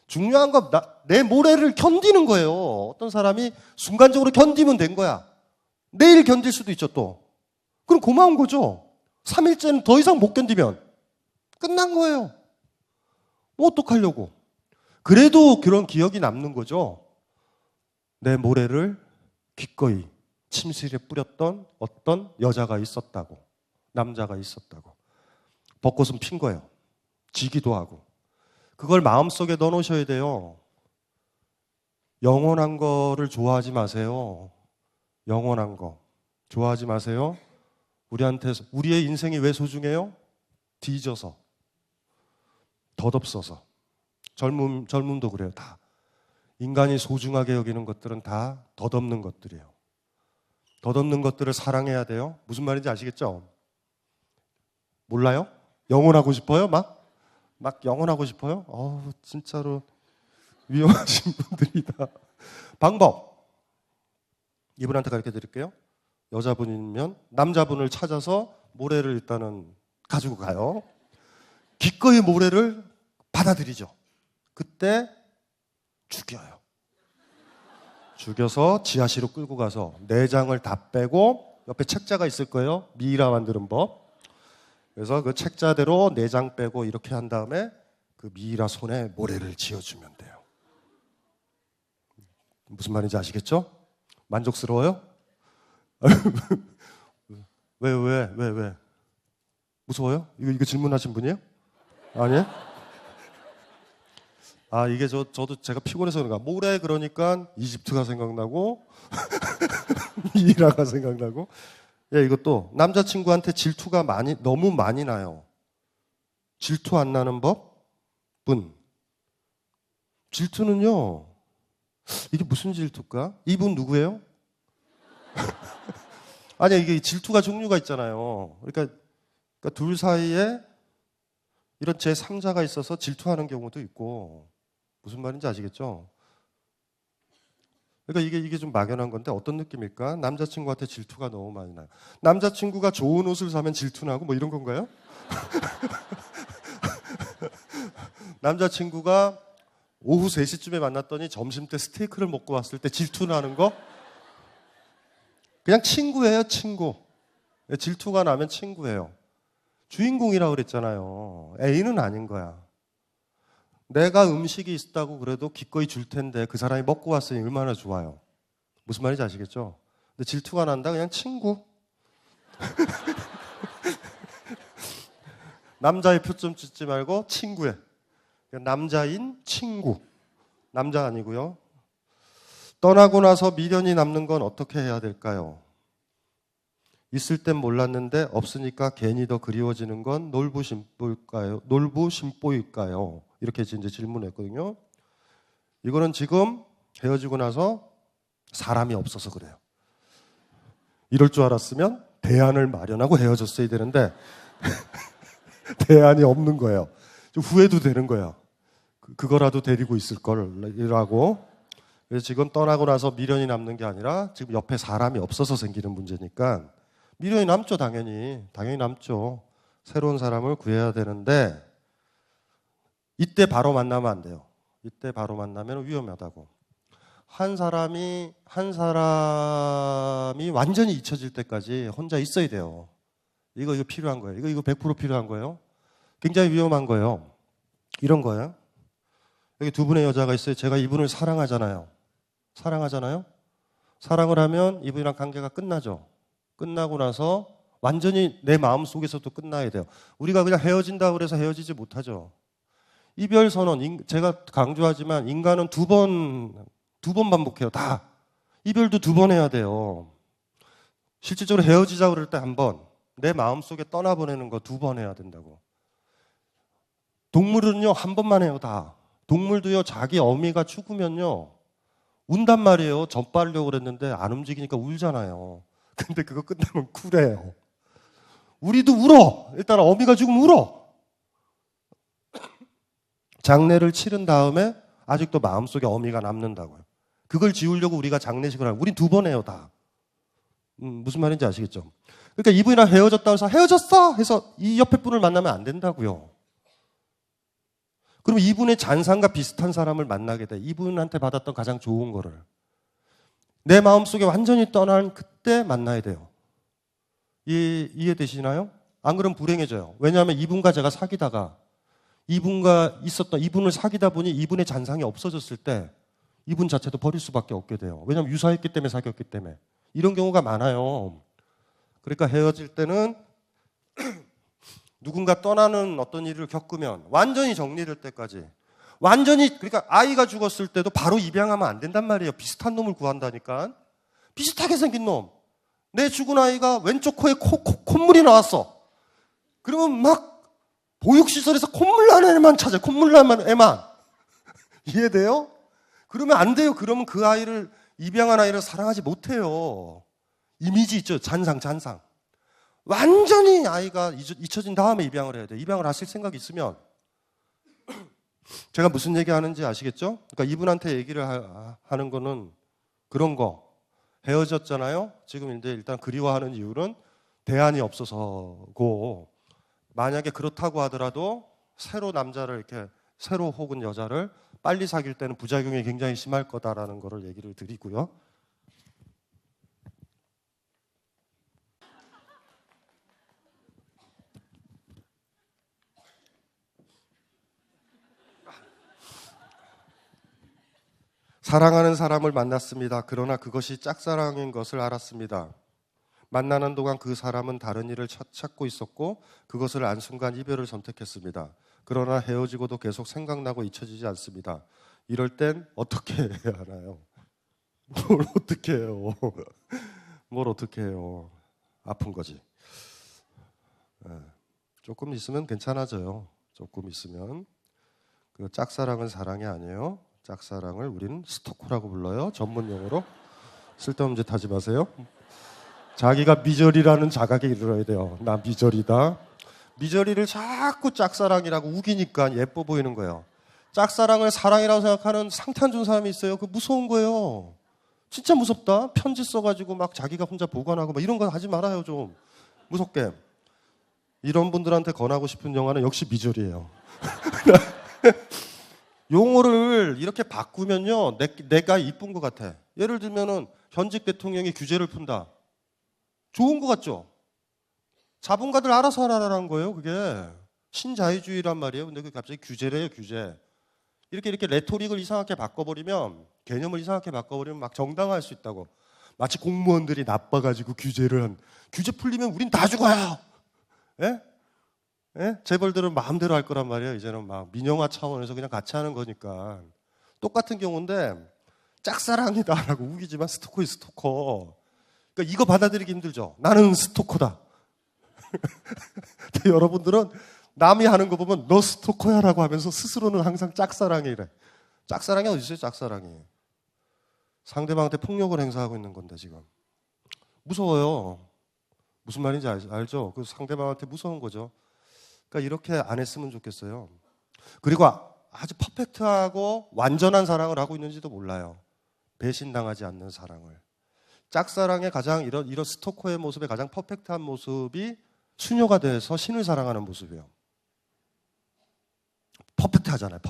중요한 건 내 모래를 견디는 거예요. 어떤 사람이 순간적으로 견디면 된 거야. 내일 견딜 수도 있죠 또. 그럼 고마운 거죠. 3일째는 더 이상 못 견디면 끝난 거예요. 뭐 어떡하려고. 그래도 그런 기억이 남는 거죠. 내 모래를 기꺼이 침실에 뿌렸던 어떤 여자가 있었다고. 남자가 있었다고. 벚꽃은 핀 거예요. 지기도 하고. 그걸 마음속에 넣어놓으셔야 돼요. 영원한 거를 좋아하지 마세요. 영원한 거. 좋아하지 마세요. 우리의 인생이 왜 소중해요? 뒤져서. 덧없어서. 젊음도 그래요. 다. 인간이 소중하게 여기는 것들은 다 덧없는 것들이에요. 덧없는 것들을 사랑해야 돼요. 무슨 말인지 아시겠죠? 몰라요? 영원하고 싶어요? 막 영원하고 싶어요? 진짜로 위험하신 분들이다. 방법. 이분한테 가르쳐 드릴게요. 여자분이면 남자분을 찾아서 모래를 일단은 가지고 가요. 기꺼이 모래를 받아들이죠. 그때 죽여요. 죽여서 지하실로 끌고 가서 내장을 다 빼고 옆에 책자가 있을 거예요. 미이라 만드는 법. 그래서 그 책자대로 내장 빼고 이렇게 한 다음에 그 미이라 손에 모래를 지어주면 돼요. 무슨 말인지 아시겠죠? 만족스러워요? 왜? 무서워요? 이거 질문하신 분이에요? 아니에요? 이게 저도 제가 피곤해서 그런가. 모래 그러니까 이집트가 생각나고, 미이라가 생각나고. 예, 이것도 남자친구한테 질투가 너무 많이 나요. 질투 안 나는 법은 질투는요, 이게 무슨 질투일까? 이분 누구예요? 아니야, 이게 질투가 종류가 있잖아요. 그러니까 둘 사이에 이런 제3자가 있어서 질투하는 경우도 있고, 무슨 말인지 아시겠죠? 그러니까 이게 좀 막연한 건데 어떤 느낌일까? 남자친구한테 질투가 너무 많이 나요. 남자친구가 좋은 옷을 사면 질투나고 뭐 이런 건가요? 남자친구가 오후 3시쯤에 만났더니 점심때 스테이크를 먹고 왔을 때 질투나는 거? 그냥 친구예요, 친구. 질투가 나면 친구예요. 주인공이라고 그랬잖아요. 애인은 아닌 거야. 내가 음식이 있다고 그래도 기꺼이 줄 텐데 그 사람이 먹고 왔으니 얼마나 좋아요. 무슨 말인지 아시겠죠? 근데 질투가 난다 그냥 친구. 남자의 표점 찍지 말고 친구에. 남자인 친구. 남자 아니고요. 떠나고 나서 미련이 남는 건 어떻게 해야 될까요? 있을 땐 몰랐는데 없으니까 괜히 더 그리워지는 건 놀부심보일까요? 이렇게 이제 질문했거든요. 이거는 지금 헤어지고 나서 사람이 없어서 그래요. 이럴 줄 알았으면 대안을 마련하고 헤어졌어야 되는데 대안이 없는 거예요. 좀 후회도 되는 거예요. 그거라도 데리고 있을 걸이라고. 그래서 지금 떠나고 나서 미련이 남는 게 아니라 지금 옆에 사람이 없어서 생기는 문제니까 미련이 남죠, 당연히 남죠. 새로운 사람을 구해야 되는데 이때 바로 만나면 안 돼요. 이때 바로 만나면 위험하다고. 한 사람이 완전히 잊혀질 때까지 혼자 있어야 돼요. 이거 필요한 거예요. 이거 100% 필요한 거예요. 굉장히 위험한 거예요. 이런 거예요. 여기 두 분의 여자가 있어요. 제가 이분을 사랑하잖아요. 사랑을 하면 이분이랑 관계가 끝나죠. 끝나고 나서 완전히 내 마음 속에서도 끝나야 돼요. 우리가 그냥 헤어진다고 해서 헤어지지 못하죠. 이별 선언, 제가 강조하지만 인간은 두 번 반복해요. 다. 이별도 2번 해야 돼요. 실질적으로 헤어지자고 그럴 때 1번, 내 마음속에 떠나보내는 거 2번 해야 된다고. 동물은요, 1번만 해요, 다. 동물도요, 자기 어미가 죽으면요, 운단 말이에요. 젖 빨려고 그랬는데 안 움직이니까 울잖아요. 근데 그거 끝나면 쿨해요. 우리도 울어. 일단 어미가 죽으면 울어. 장례를 치른 다음에 아직도 마음속에 어미가 남는다고요. 그걸 지우려고 우리가 장례식을 하고, 우린 2번 해요, 다. 무슨 말인지 아시겠죠? 그러니까 이분이랑 헤어졌다고 해서 헤어졌어! 해서 이 옆에 분을 만나면 안 된다고요. 그럼 이분의 잔상과 비슷한 사람을 만나게 돼. 이분한테 받았던 가장 좋은 거를. 내 마음속에 완전히 떠난 그때 만나야 돼요. 이해되시나요? 안 그러면 불행해져요. 왜냐하면 이분과 제가 사귀다가 이분을 사귀다 보니 이분의 잔상이 없어졌을 때 이분 자체도 버릴 수밖에 없게 돼요. 왜냐하면 유사했기 때문에 사귀었기 때문에. 이런 경우가 많아요. 그러니까 헤어질 때는 누군가 떠나는 어떤 일을 겪으면 완전히 정리될 때까지 그러니까 아이가 죽었을 때도 바로 입양하면 안 된단 말이에요. 비슷한 놈을 구한다니까. 비슷하게 생긴 놈. 내 죽은 아이가 왼쪽 코에 콧물이 나왔어. 그러면 막 보육시설에서 콧물 나는 애만 찾아요. 콧물 나는 애만. 이해돼요? 그러면 안 돼요. 그러면 그 아이를, 입양한 아이를 사랑하지 못해요. 이미지 있죠. 잔상. 완전히 아이가 잊혀진 다음에 입양을 해야 돼. 입양을 하실 생각이 있으면. 제가 무슨 얘기 하는지 아시겠죠? 그러니까 이분한테 얘기를 하는 거는 그런 거. 헤어졌잖아요. 지금 이제 일단 그리워하는 이유는 대안이 없어서고, 만약에 그렇다고 하더라도 새로 남자를 이렇게 새로 혹은 여자를 빨리 사귈 때는 부작용이 굉장히 심할 거다라는 거를 얘기를 드리고요. 사랑하는 사람을 만났습니다. 그러나 그것이 짝사랑인 것을 알았습니다. 만나는 동안 그 사람은 다른 일을 찾고 있었고 그것을 안 순간 이별을 선택했습니다. 그러나 헤어지고도 계속 생각나고 잊혀지지 않습니다. 이럴 땐 어떻게 해야 하나요? 뭘 어떻게 해요? 뭘 어떻게 해요? 아픈 거지. 조금 있으면 괜찮아져요. 조금 있으면. 그 짝사랑은 사랑이 아니에요. 짝사랑을 우리는 스토커라고 불러요. 전문 용어로. 쓸데없는 짓 하지 마세요. 자기가 미저리라는 자각에 이르러야 돼요. 나 미저리다. 미저리를 자꾸 짝사랑이라고 우기니까 예뻐 보이는 거예요. 짝사랑을 사랑이라고 생각하는 상태 안 좋은 사람이 있어요. 그거 무서운 거예요. 진짜 무섭다. 편지 써가지고 막 자기가 혼자 보관하고 막 이런 거 하지 말아요. 좀 무섭게. 이런 분들한테 권하고 싶은 영화는 역시 미저리예요. 용어를 이렇게 바꾸면요, 내가 이쁜 것 같아. 예를 들면은 현직 대통령이 규제를 푼다. 좋은 것 같죠? 자본가들 알아서 하라는 거예요. 그게 신자유주의란 말이에요. 근데 그게 갑자기 규제래요, 규제. 이렇게 레토릭을 이상하게 바꿔버리면, 개념을 이상하게 바꿔버리면 막 정당화할 수 있다고. 마치 공무원들이 나빠가지고 규제 풀리면 우린 다 죽어요. 예? 예? 재벌들은 마음대로 할 거란 말이에요. 이제는 막 민영화 차원에서 그냥 같이 하는 거니까. 똑같은 경우인데 짝사랑이다라고 우기지만 스토커이 스토커. 그러니까 이거 받아들이기 힘들죠. 나는 스토커다. 근데 여러분들은 남이 하는 거 보면 너 스토커야라고 하면서 스스로는 항상 짝사랑이래. 짝사랑이 어디 있어요? 짝사랑이. 상대방한테 폭력을 행사하고 있는 건데 지금. 무서워요. 무슨 말인지 알죠? 그 상대방한테 무서운 거죠. 그러니까 이렇게 안 했으면 좋겠어요. 그리고 아주 퍼펙트하고 완전한 사랑을 하고 있는지도 몰라요. 배신당하지 않는 사랑을. 짝사랑의 가장 이런 스토커의 모습의 가장 퍼펙트한 모습이 수녀가 돼서 신을 사랑하는 모습이에요. 퍼펙트하잖아요.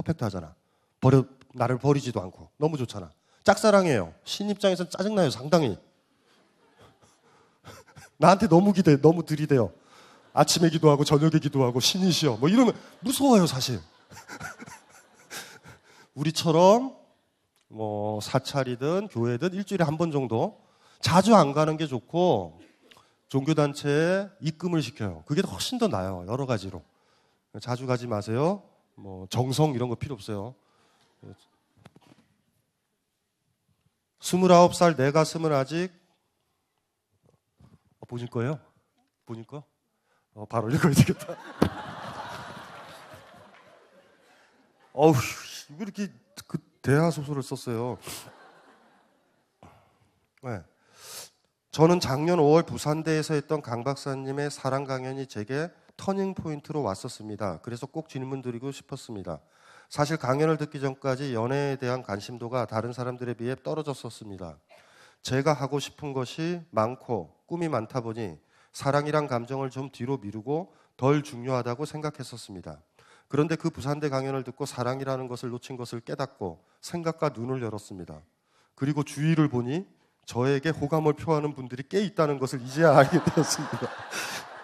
나를 버리지도 않고 너무 좋잖아. 짝사랑이에요. 신 입장에서는 짜증나요. 상당히. 나한테 너무 들이대요. 아침에 기도하고 저녁에 기도하고 신이시여 뭐 이러면 무서워요. 사실. 우리처럼 뭐 사찰이든 교회든 일주일에 한 번 정도, 자주 안 가는 게 좋고 종교단체에 입금을 시켜요. 그게 훨씬 더 나아요. 여러 가지로. 자주 가지 마세요. 뭐 정성 이런 거 필요 없어요. 29살 내 가슴은 아직 보실 거예요? 보니까? 바로 읽어야 되겠다. 어우, 이거 이렇게 그 대하 소설을 썼어요. 네. 저는 작년 5월 부산대에서 했던 강 박사님의 사랑 강연이 제게 터닝 포인트로 왔었습니다. 그래서 꼭 질문드리고 싶었습니다. 사실 강연을 듣기 전까지 연애에 대한 관심도가 다른 사람들에 비해 떨어졌었습니다. 제가 하고 싶은 것이 많고 꿈이 많다 보니 사랑이란 감정을 좀 뒤로 미루고 덜 중요하다고 생각했었습니다. 그런데 그 부산대 강연을 듣고 사랑이라는 것을 놓친 것을 깨닫고 생각과 눈을 열었습니다. 그리고 주위를 보니 저에게 호감을 표하는 분들이 꽤 있다는 것을 이제야 알게 되었습니다.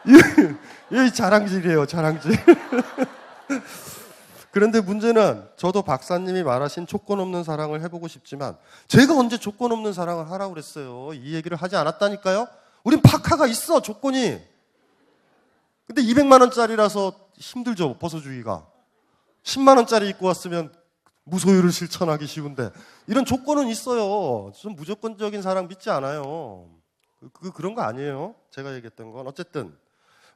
이 자랑질이에요, 자랑질. 그런데 문제는 저도 박사님이 말하신 조건 없는 사랑을 해보고 싶지만 제가 언제 조건 없는 사랑을 하라고 그랬어요. 이 얘기를 하지 않았다니까요. 우린 파카가 있어, 조건이. 근데 200만 원짜리라서 힘들죠, 벗어주기가. 10만 원짜리 입고 왔으면 무소유를 실천하기 쉬운데 이런 조건은 있어요. 좀 무조건적인 사랑 믿지 않아요. 그런 거 아니에요. 제가 얘기했던 건. 어쨌든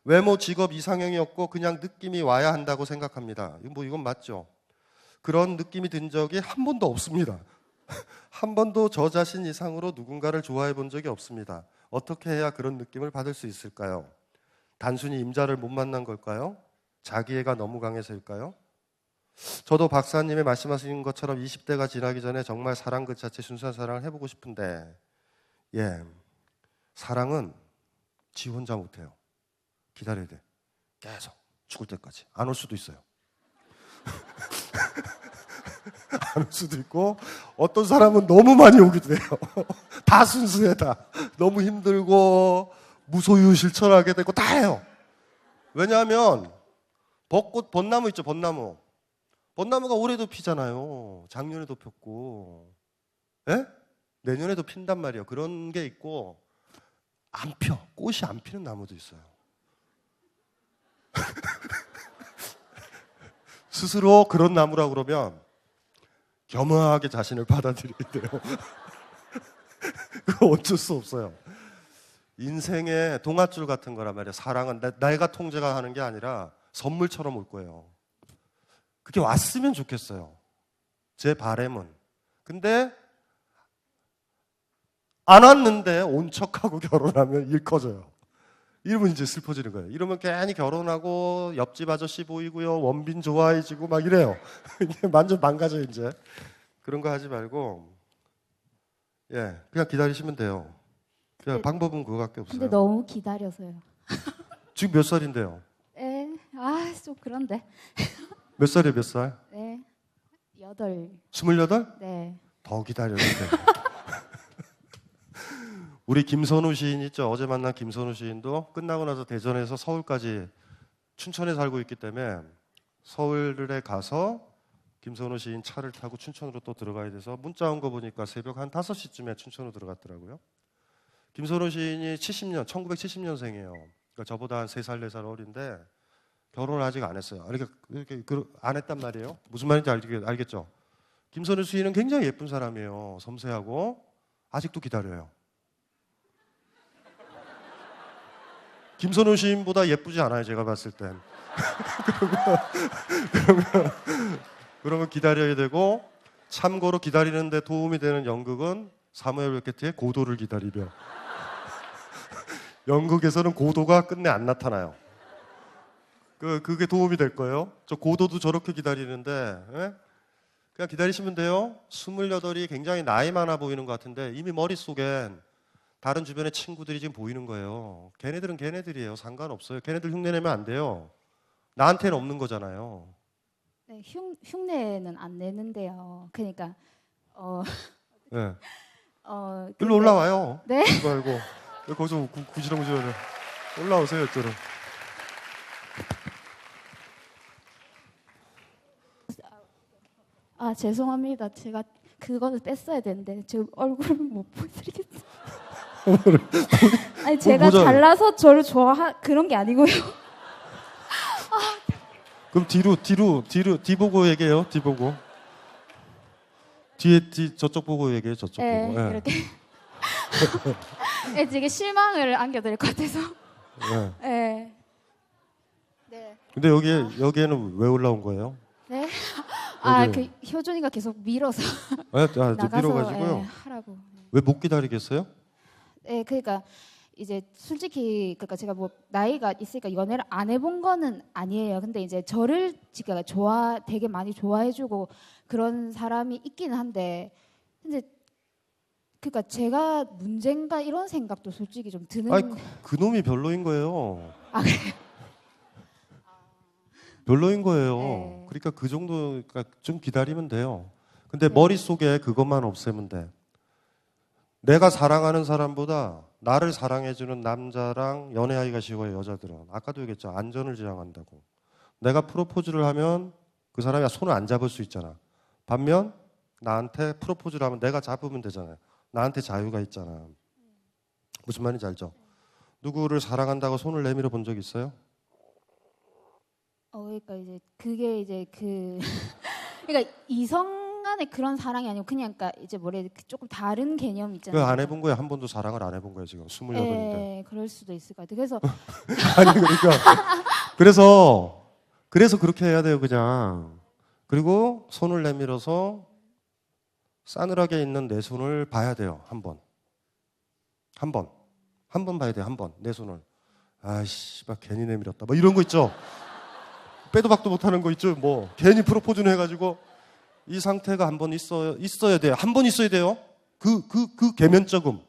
외모, 직업, 이상형이었고 그냥 느낌이 와야 한다고 생각합니다. 이건 맞죠. 그런 느낌이 든 적이 한 번도 없습니다. 한 번도 저 자신 이상으로 누군가를 좋아해 본 적이 없습니다. 어떻게 해야 그런 느낌을 받을 수 있을까요? 단순히 임자를 못 만난 걸까요? 자기애가 너무 강해서일까요? 저도 박사님이 말씀하신 것처럼 20대가 지나기 전에 정말 사랑 그 자체 순수한 사랑을 해보고 싶은데 사랑은 지 혼자 못해요. 기다려야 돼. 계속 죽을 때까지. 안 올 수도 있어요. 안 올 수도 있고 어떤 사람은 너무 많이 오기도 해요. 다 순수해 다. 너무 힘들고 무소유 실천하게 되고 다 해요. 왜냐하면 벚꽃, 벚나무 있죠, 벚나무. 벚나무가 올해도 피잖아요. 작년에도 폈고, 예? 내년에도 핀단 말이에요. 그런 게 있고 안 펴. 꽃이 안 피는 나무도 있어요. 스스로 그런 나무라고 그러면 겸허하게 자신을 받아들여야 돼요. 그거 어쩔 수 없어요. 인생의 동아줄 같은 거란 말이에요. 사랑은 내가 통제가 하는 게 아니라 선물처럼 올 거예요. 그게 왔으면 좋겠어요. 제 바람은. 근데 안 왔는데 온 척하고 결혼하면 일 커져요. 이러면 이제 슬퍼지는 거예요. 이러면 괜히 결혼하고 옆집 아저씨 보이고요. 원빈 좋아해지고 막 이래요. 완전 망가져요 이제. 그런 거 하지 말고 그냥 기다리시면 돼요. 그냥 근데- 방법은 그거밖에 없어요. 근데 너무 기다려서요. 지금 몇 살인데요? 좀 그런데. 몇 살이에요, 몇 살? 네, 8. 28? 네. 더 기다려야 돼. 우리 김선우 시인 있죠? 어제 만난 김선우 시인도 끝나고 나서 대전에서 서울까지 춘천에 살고 있기 때문에 서울에 가서 김선우 시인 차를 타고 춘천으로 또 들어가야 돼서 문자 온 거 보니까 새벽 한 5시쯤에 춘천으로 들어갔더라고요. 김선우 시인이 1970년생이에요. 그러니까 저보다 한 3살, 4살 어린데 결혼을 아직 안 했어요. 이렇게 안 했단 말이에요. 무슨 말인지 알겠죠? 김선우 시인은 굉장히 예쁜 사람이에요. 섬세하고 아직도 기다려요. 김선우 시인보다 예쁘지 않아요, 제가 봤을 땐. 그러면 기다려야 되고, 참고로 기다리는데 도움이 되는 연극은 사무엘 베케트의 고도를 기다리며. 연극에서는 고도가 끝내 안 나타나요. 그게 도움이 될 거예요. 저 고도도 저렇게 기다리는데, 그냥 기다리시면 돼요. 28이 굉장히 나이 많아 보이는 것 같은데 이미 머릿속엔 다른 주변의 친구들이 지금 보이는 거예요. 걔네들은 걔네들이에요. 상관없어요. 걔네들 흉내내면 안 돼요. 나한테는 없는 거잖아요. 네, 흉내는 안 내는데요. 그러니까 네. 근데- 일로 올라와요. 네. 그거 말고 거기서 구지렁구지렁 올라오세요. 이쪽으로. 죄송합니다. 제가 그거는 뺐어야 되는데 지금 얼굴을 못 보여드리겠어요. 아니 제가 모자를. 잘나서 저를 그런 게 아니고요. 그럼 뒤 보고 얘기해요. 뒤 보고. 뒤 저쪽 보고 얘기해. 저쪽 네, 보고. 예. 이렇게. 되게 실망을 안겨드릴 것 같아서. 예. 네. 네. 근데 여기에는 왜 올라온 거예요? 네. 여기. 그 효준이가 계속 밀어서 나가서 나가서 밀어가지고요. 하라고. 왜 못 기다리겠어요? 네, 그러니까 이제 솔직히 그러니까 제가 뭐 나이가 있으니까 연애를 안 해본 거는 아니에요. 근데 이제 저를 지가 되게 많이 좋아해주고 그런 사람이 있기는 한데, 근데 그러니까 제가 문제인가 이런 생각도 솔직히 좀 드는. 아니 그 놈이 별로인 거예요. 아, 그래요? 별로인 거예요. 네. 그러니까 그 정도 좀 기다리면 돼요. 근데 네. 머릿속에 그것만 없애면 돼. 내가 사랑하는 사람보다 나를 사랑해주는 남자랑 연애하기가 쉬워요. 여자들은. 아까도 얘기했죠. 안전을 지향한다고. 내가 프로포즈를 하면 그 사람이 손을 안 잡을 수 있잖아. 반면 나한테 프로포즈를 하면 내가 잡으면 되잖아요. 나한테 자유가 있잖아. 무슨 말인지 알죠? 누구를 사랑한다고 손을 내밀어 본 적 있어요? 그러니까 이제 그게 이제 그러니까 이성 간의 그런 사랑이 아니고 그냥 그러니까 이제 뭐래 조금 다른 개념 있잖아요. 그 안 해본 거예요? 한 번도 사랑을 안 해본 거예요 지금 28인데. 네, 그럴 수도 있을 것 같아요. 그래서 아니 그러니까 그래서 그렇게 해야 돼요 그냥. 그리고 손을 내밀어서 싸늘하게 있는 내 손을 봐야 돼요. 한 번. 한 번 봐야 돼요. 한 번. 내 손을. 아이씨, 막 괜히 내밀었다. 뭐 이런 거 있죠. 빼도 박도 못하는 거 있죠. 뭐 괜히 프로포즈는 해가지고 이 상태가 한 번 있어야 돼요. 한 번 있어야 돼요. 그 계면적음.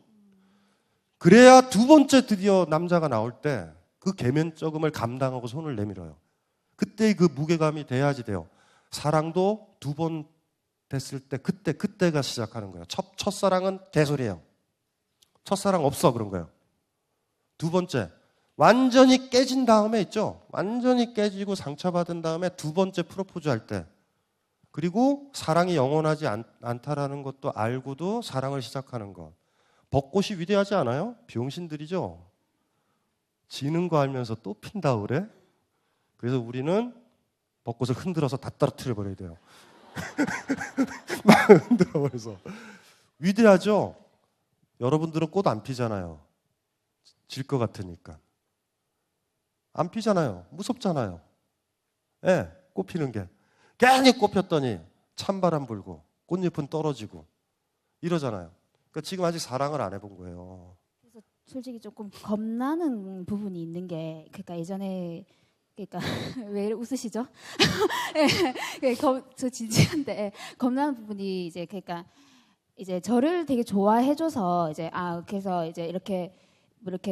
그래야 두 번째 드디어 남자가 나올 때 그 계면적음을 감당하고 손을 내밀어요. 그때 그 무게감이 돼야지 돼요. 사랑도 두 번 됐을 때 그때가 시작하는 거예요. 첫사랑은 개소리예요. 첫사랑 없어 그런 거예요. 두 번째 완전히 깨진 다음에 있죠. 완전히 깨지고 상처받은 다음에 두 번째 프로포즈 할 때 그리고 사랑이 영원하지 않다라는 것도 알고도 사랑을 시작하는 것. 벚꽃이 위대하지 않아요? 병신들이죠. 지는 거 알면서 또 핀다 그래? 그래서 우리는 벚꽃을 흔들어서 다 떨어뜨려 버려야 돼요. 막 흔들어 버려서. 위대하죠? 여러분들은 꽃 안 피잖아요. 질 것 같으니까. 안 피잖아요. 무섭잖아요. 예, 꽃 피는 게. 괜히 꽃 폈더니 찬바람 불고 꽃잎은 떨어지고 이러잖아요. 그러니까 지금 아직 사랑을 안 해본 거예요. 그래서 솔직히 조금 겁나는 부분이 있는 게 그러니까 예전에 그러니까 왜 웃으시죠? 예, 저 진지한데 겁나는 부분이 이제 그러니까 이제 저를 되게 좋아해줘서 이제 그래서 이제 이렇게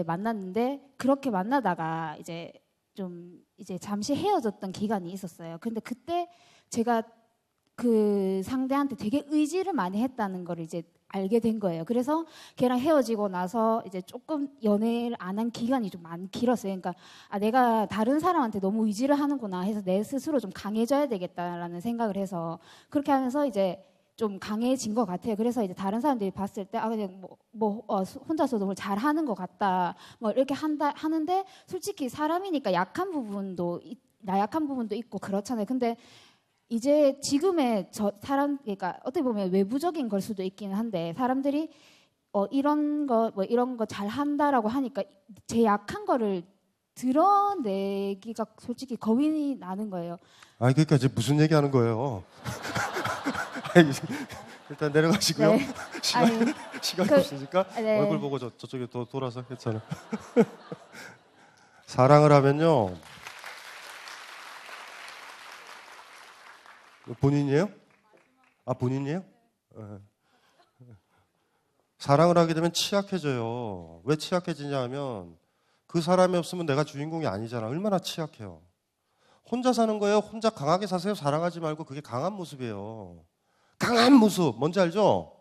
만났는데 그렇게 만나다가 이제 좀 이제 잠시 헤어졌던 기간이 있었어요. 근데 그때 제가 그 상대한테 되게 의지를 많이 했다는 걸 이제 알게 된 거예요. 그래서 걔랑 헤어지고 나서 이제 조금 연애를 안 한 기간이 좀 많이 길었어요. 그러니까 내가 다른 사람한테 너무 의지를 하는구나 해서 내 스스로 좀 강해져야 되겠다라는 생각을 해서 그렇게 하면서 이제 좀 강해진 것 같아요. 그래서 이제 다른 사람들이 봤을 때 그냥 혼자서도 뭘 잘하는 것 같다 뭐 이렇게 하는데 솔직히 사람이니까 약한 부분도 나약한 부분도 있고 그렇잖아요. 근데 이제 지금의 그러니까 어떻게 보면 외부적인 걸 수도 있기는 한데 사람들이 이런 거 잘한다라고 하니까 제 약한 거를 드러내기가 솔직히 겁이 나는 거예요. 그러니까 이제 무슨 얘기하는 거예요? 일단 내려가시고요. 네. 시간이 없으니까 네. 얼굴 보고 저쪽에 돌아서 괜찮아. 사랑을 하면요. 본인이에요? 본인이에요? 네. 사랑을 하게 되면 취약해져요. 왜 취약해지냐 하면 그 사람이 없으면 내가 주인공이 아니잖아. 얼마나 취약해요. 혼자 사는 거예요. 혼자 강하게 사세요. 사랑하지 말고. 그게 강한 모습이에요. 강한 모습 뭔지 알죠?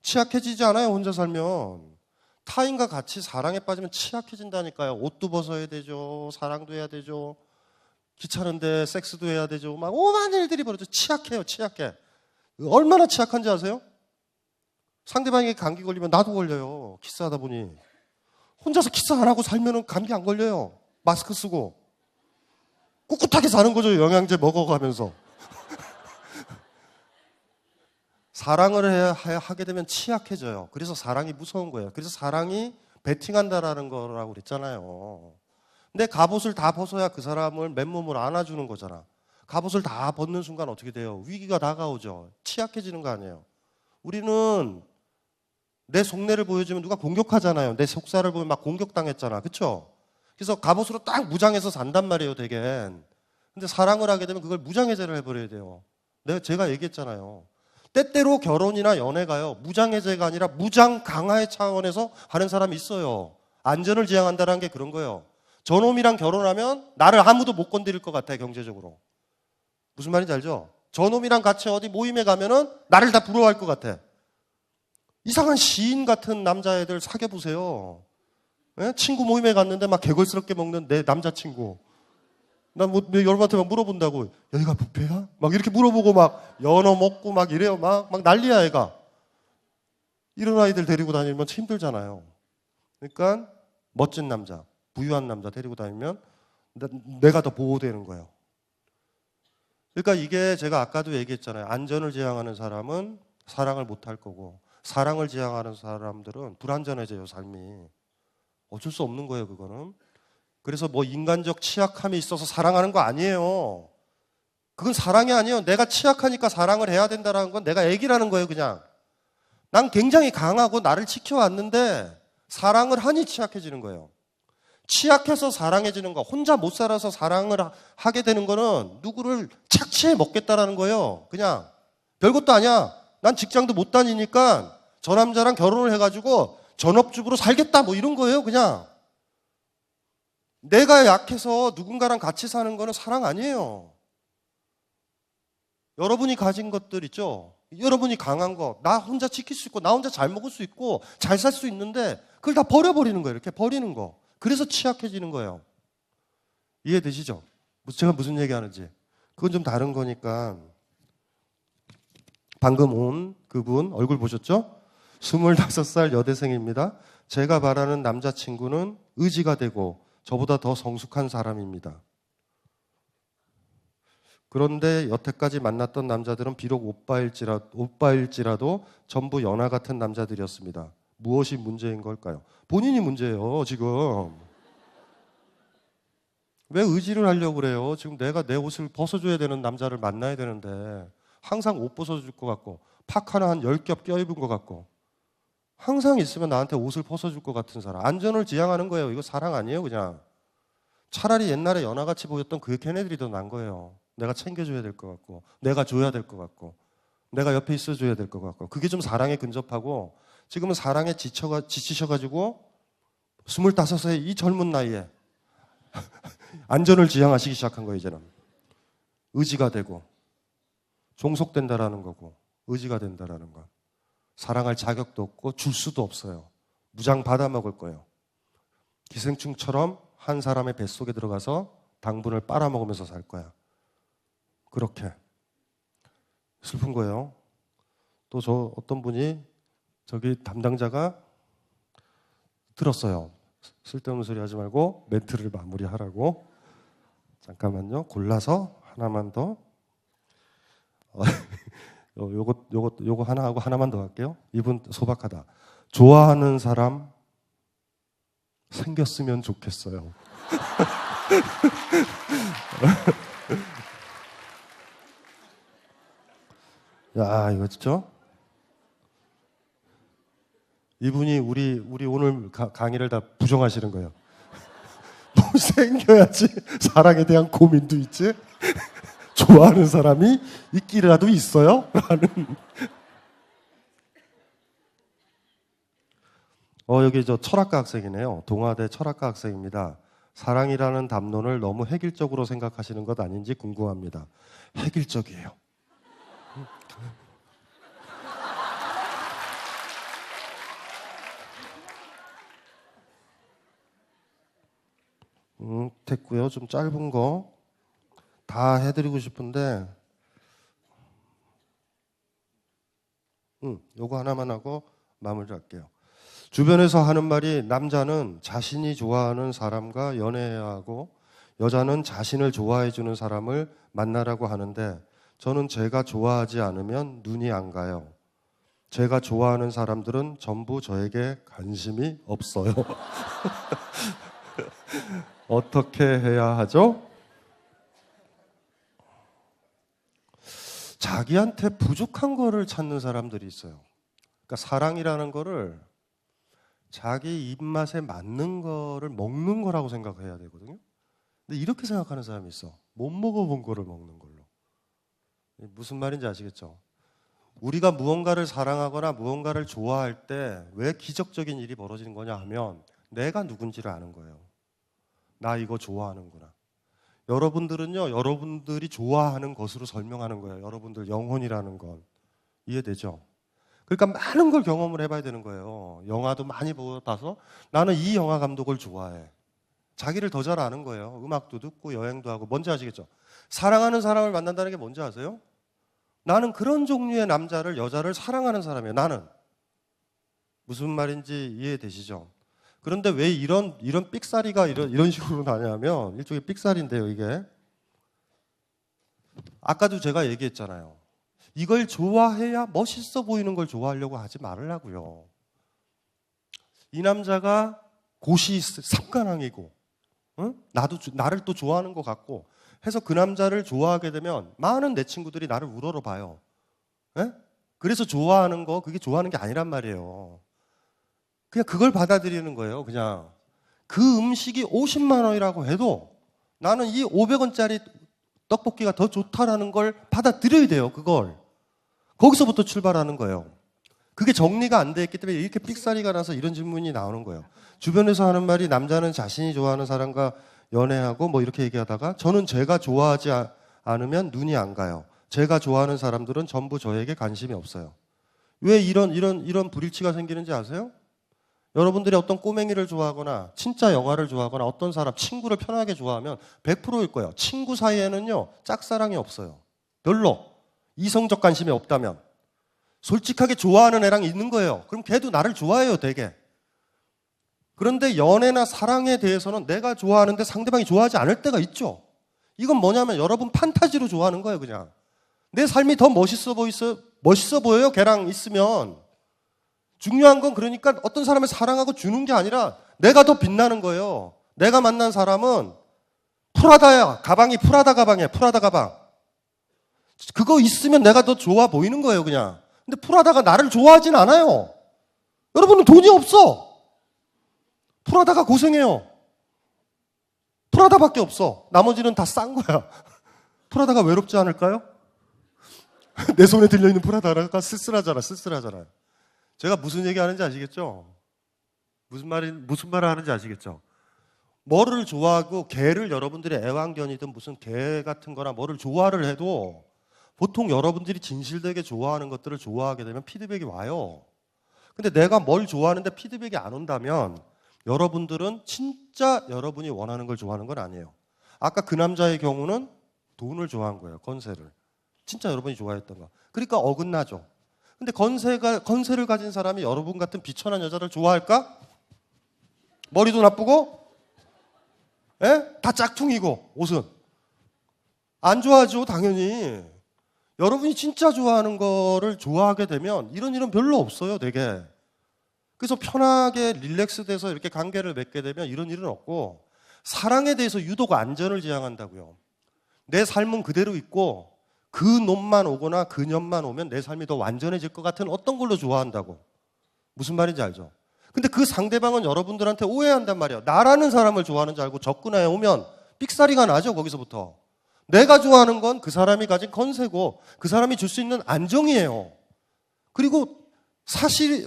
취약해지지 않아요. 혼자 살면. 타인과 같이 사랑에 빠지면 취약해진다니까요. 옷도 벗어야 되죠. 사랑도 해야 되죠. 귀찮은데 섹스도 해야 되죠. 막 오만 일들이 벌어져. 취약해요. 취약해. 얼마나 취약한지 아세요? 상대방에게 감기 걸리면 나도 걸려요. 키스하다 보니. 혼자서 키스 안 하고 살면 감기 안 걸려요. 마스크 쓰고. 꿋꿋하게 사는 거죠. 영양제 먹어가면서. 사랑을 하게 되면 취약해져요. 그래서 사랑이 무서운 거예요. 그래서 사랑이 베팅한다라는 거라고 그랬잖아요. 근데 갑옷을 다 벗어야 그 사람을 맨몸으로 안아주는 거잖아. 갑옷을 다 벗는 순간 어떻게 돼요? 위기가 다가오죠. 취약해지는 거 아니에요. 우리는 내 속내를 보여주면 누가 공격하잖아요. 내 속살을 보면 막 공격당했잖아. 그렇죠? 그래서 갑옷으로 딱 무장해서 산단 말이에요. 대개는. 근데 사랑을 하게 되면 그걸 무장해제를 해버려야 돼요. 제가 얘기했잖아요. 때때로 결혼이나 연애가요. 무장해제가 아니라 무장 강화의 차원에서 하는 사람이 있어요. 안전을 지향한다는 게 그런 거예요. 저놈이랑 결혼하면 나를 아무도 못 건드릴 것 같아요. 경제적으로. 무슨 말인지 알죠? 저놈이랑 같이 어디 모임에 가면은 나를 다 부러워할 것 같아. 이상한 시인 같은 남자애들 사귀어보세요. 예? 친구 모임에 갔는데 막 개걸스럽게 먹는 내 남자친구. 난 여러분한테 막 물어본다고. 여기가 뷔페야? 막 이렇게 물어보고 막 연어 먹고 막 이래요. 막 난리야 애가. 이런 아이들 데리고 다니면 참 힘들잖아요. 그러니까 멋진 남자, 부유한 남자 데리고 다니면 내가 더 보호되는 거예요. 그러니까 이게 제가 아까도 얘기했잖아요. 안전을 지향하는 사람은 사랑을 못할 거고 사랑을 지향하는 사람들은 불안전해져요. 삶이. 어쩔 수 없는 거예요. 그거는. 그래서 뭐 인간적 취약함이 있어서 사랑하는 거 아니에요. 그건 사랑이 아니에요. 내가 취약하니까 사랑을 해야 된다는 건 내가 애기라는 거예요. 그냥. 난 굉장히 강하고 나를 지켜왔는데 사랑을 하니 취약해지는 거예요. 취약해서 사랑해지는 거, 혼자 못 살아서 사랑을 하게 되는 거는 누구를 착취해 먹겠다라는 거예요. 그냥 별것도 아니야. 난 직장도 못 다니니까 저 남자랑 결혼을 해가지고 전업주부로 살겠다 뭐 이런 거예요. 그냥 내가 약해서 누군가랑 같이 사는 거는 사랑 아니에요. 여러분이 가진 것들 있죠. 여러분이 강한 거, 나 혼자 지킬 수 있고 나 혼자 잘 먹을 수 있고 잘 살 수 있는데 그걸 다 버려버리는 거예요. 이렇게 버리는 거. 그래서 취약해지는 거예요. 이해되시죠? 제가 무슨 얘기하는지. 그건 좀 다른 거니까. 방금 온 그분 얼굴 보셨죠? 25살 여대생입니다. 제가 바라는 남자친구는 의지가 되고 저보다 더 성숙한 사람입니다. 그런데 여태까지 만났던 남자들은 비록 오빠일지라도 전부 연하 같은 남자들이었습니다. 무엇이 문제인 걸까요? 본인이 문제예요, 지금. 왜 의지를 하려고 그래요? 지금 내가 내 옷을 벗어줘야 되는 남자를 만나야 되는데 항상 옷 벗어줄 것 같고 파카나 한 10겹 껴입은 것 같고 항상 있으면 나한테 옷을 벗어줄 것 같은 사람. 안전을 지향하는 거예요. 이거 사랑 아니에요, 그냥. 차라리 옛날에 연하같이 보였던 그 걔네들이 더 난 거예요. 내가 챙겨줘야 될 것 같고 내가 줘야 될 것 같고 내가 옆에 있어줘야 될 것 같고 그게 좀 사랑에 근접하고 지금은 사랑에 지치셔가지고 25세 이 젊은 나이에 안전을 지향하시기 시작한 거예요. 이제는 의지가 되고 종속된다라는 거고 의지가 된다라는 거. 사랑할 자격도 없고 줄 수도 없어요. 무장 받아먹을 거예요. 기생충처럼 한 사람의 뱃속에 들어가서 당분을 빨아먹으면서 살 거야. 그렇게 슬픈 거예요. 또 저 어떤 분이 저기 담당자가 들었어요. 쓸데없는 소리 하지 말고 멘트를 마무리하라고. 잠깐만요. 골라서 하나만 더. 요거 하나 하고 하나만 더 할게요. 이분 소박하다. 좋아하는 사람 생겼으면 좋겠어요. 야, 이거 진짜? 이분이 우리 오늘 강의를 다 부정하시는 거예요. 뭐 생겨야지 사랑에 대한 고민도 있지? 좋아하는 사람이 있기라도 있어요? 라는. 여기 저 철학과 학생이네요. 동아대 철학과 학생입니다. 사랑이라는 담론을 너무 획일적으로 생각하시는 것 아닌지 궁금합니다. 획일적이에요. 됐고요. 좀 짧은 거 다 해드리고 싶은데 요거 하나만 하고 마무리할게요. 주변에서 하는 말이 남자는 자신이 좋아하는 사람과 연애해야 하고 여자는 자신을 좋아해주는 사람을 만나라고 하는데 저는 제가 좋아하지 않으면 눈이 안 가요. 제가 좋아하는 사람들은 전부 저에게 관심이 없어요. 어떻게 해야 하죠? 자기한테 부족한 거를 찾는 사람들이 있어요. 그러니까 사랑이라는 거를 자기 입맛에 맞는 거를 먹는 거라고 생각해야 되거든요. 근데 이렇게 생각하는 사람이 있어. 못 먹어본 거를 먹는 걸로. 무슨 말인지 아시겠죠? 우리가 무언가를 사랑하거나 무언가를 좋아할 때 왜 기적적인 일이 벌어지는 거냐 하면 내가 누군지를 아는 거예요. 나 이거 좋아하는구나. 여러분들은요, 여러분들이 좋아하는 것으로 설명하는 거예요. 여러분들 영혼이라는 건. 이해되죠? 그러니까 많은 걸 경험을 해봐야 되는 거예요. 영화도 많이 보다서 나는 이 영화 감독을 좋아해. 자기를 더 잘 아는 거예요. 음악도 듣고 여행도 하고. 뭔지 아시겠죠? 사랑하는 사람을 만난다는 게 뭔지 아세요? 나는 그런 종류의 남자를, 여자를 사랑하는 사람이에요. 나는. 무슨 말인지 이해되시죠? 그런데 왜 이런 삑사리가 이런 식으로 나냐면 일종의 삑사리인데요, 이게. 아까도 제가 얘기했잖아요. 이걸 좋아해야 멋있어 보이는 걸 좋아하려고 하지 말으라고요. 이 남자가 고시 삼관왕이고, 응? 나를 또 좋아하는 것 같고 해서 그 남자를 좋아하게 되면 많은 내 친구들이 나를 우러러 봐요. 에? 그래서 좋아하는 거 그게 좋아하는 게 아니란 말이에요. 그냥 그걸 받아들이는 거예요. 그냥 그 음식이 50만 원이라고 해도 나는 이 500원짜리 떡볶이가 더 좋다라는 걸 받아들여야 돼요. 그걸 거기서부터 출발하는 거예요. 그게 정리가 안 돼 있기 때문에 이렇게 삑사리가 나서 이런 질문이 나오는 거예요. 주변에서 하는 말이 남자는 자신이 좋아하는 사람과 연애하고 뭐 이렇게 얘기하다가 저는 제가 좋아하지 않으면 눈이 안 가요. 제가 좋아하는 사람들은 전부 저에게 관심이 없어요. 왜 이런 불일치가 생기는지 아세요? 여러분들이 어떤 꼬맹이를 좋아하거나 진짜 영화를 좋아하거나 어떤 사람, 친구를 편하게 좋아하면 100%일 거예요. 친구 사이에는요, 짝사랑이 없어요. 별로. 이성적 관심이 없다면. 솔직하게 좋아하는 애랑 있는 거예요. 그럼 걔도 나를 좋아해요, 되게. 그런데 연애나 사랑에 대해서는 내가 좋아하는데 상대방이 좋아하지 않을 때가 있죠. 이건 뭐냐면 여러분 판타지로 좋아하는 거예요, 그냥. 내 삶이 더 멋있어 보여요, 걔랑 있으면. 중요한 건 그러니까 어떤 사람을 사랑하고 주는 게 아니라 내가 더 빛나는 거예요. 내가 만난 사람은 프라다야. 가방이 프라다 가방이야, 프라다 가방. 그거 있으면 내가 더 좋아 보이는 거예요, 그냥. 근데 프라다가 나를 좋아하진 않아요. 여러분은 돈이 없어. 프라다가 고생해요. 프라다밖에 없어. 나머지는 다 싼 거야. 프라다가 외롭지 않을까요? 내 손에 들려있는 프라다가 쓸쓸하잖아. 제가 무슨 얘기 하는지 아시겠죠? 무슨 말을 하는지 아시겠죠? 뭐를 좋아하고 개를 여러분들이 애완견이든 무슨 개 같은 거나 뭐를 좋아를 해도 보통 여러분들이 진실되게 좋아하는 것들을 좋아하게 되면 피드백이 와요. 근데 내가 뭘 좋아하는데 피드백이 안 온다면 여러분들은 진짜 여러분이 원하는 걸 좋아하는 건 아니에요. 아까 그 남자의 경우는 돈을 좋아한 거예요. 건세를. 진짜 여러분이 좋아했던 거. 그러니까 어긋나죠. 근데 건세를 가진 사람이 여러분 같은 비천한 여자를 좋아할까? 머리도 나쁘고, 다 짝퉁이고, 옷은. 안 좋아하죠, 당연히. 여러분이 진짜 좋아하는 거를 좋아하게 되면 이런 일은 별로 없어요, 되게. 그래서 편하게 릴렉스 돼서 이렇게 관계를 맺게 되면 이런 일은 없고, 사랑에 대해서 유독 안전을 지향한다고요. 내 삶은 그대로 있고 그 놈만 오거나 그년만 오면 내 삶이 더 완전해질 것 같은 어떤 걸로 좋아한다고. 무슨 말인지 알죠? 근데 그 상대방은 여러분들한테 오해한단 말이에요. 나라는 사람을 좋아하는 줄 알고 접근해 오면 삑사리가 나죠, 거기서부터. 내가 좋아하는 건 그 사람이 가진 건세고 그 사람이 줄 수 있는 안정이에요. 그리고 사실을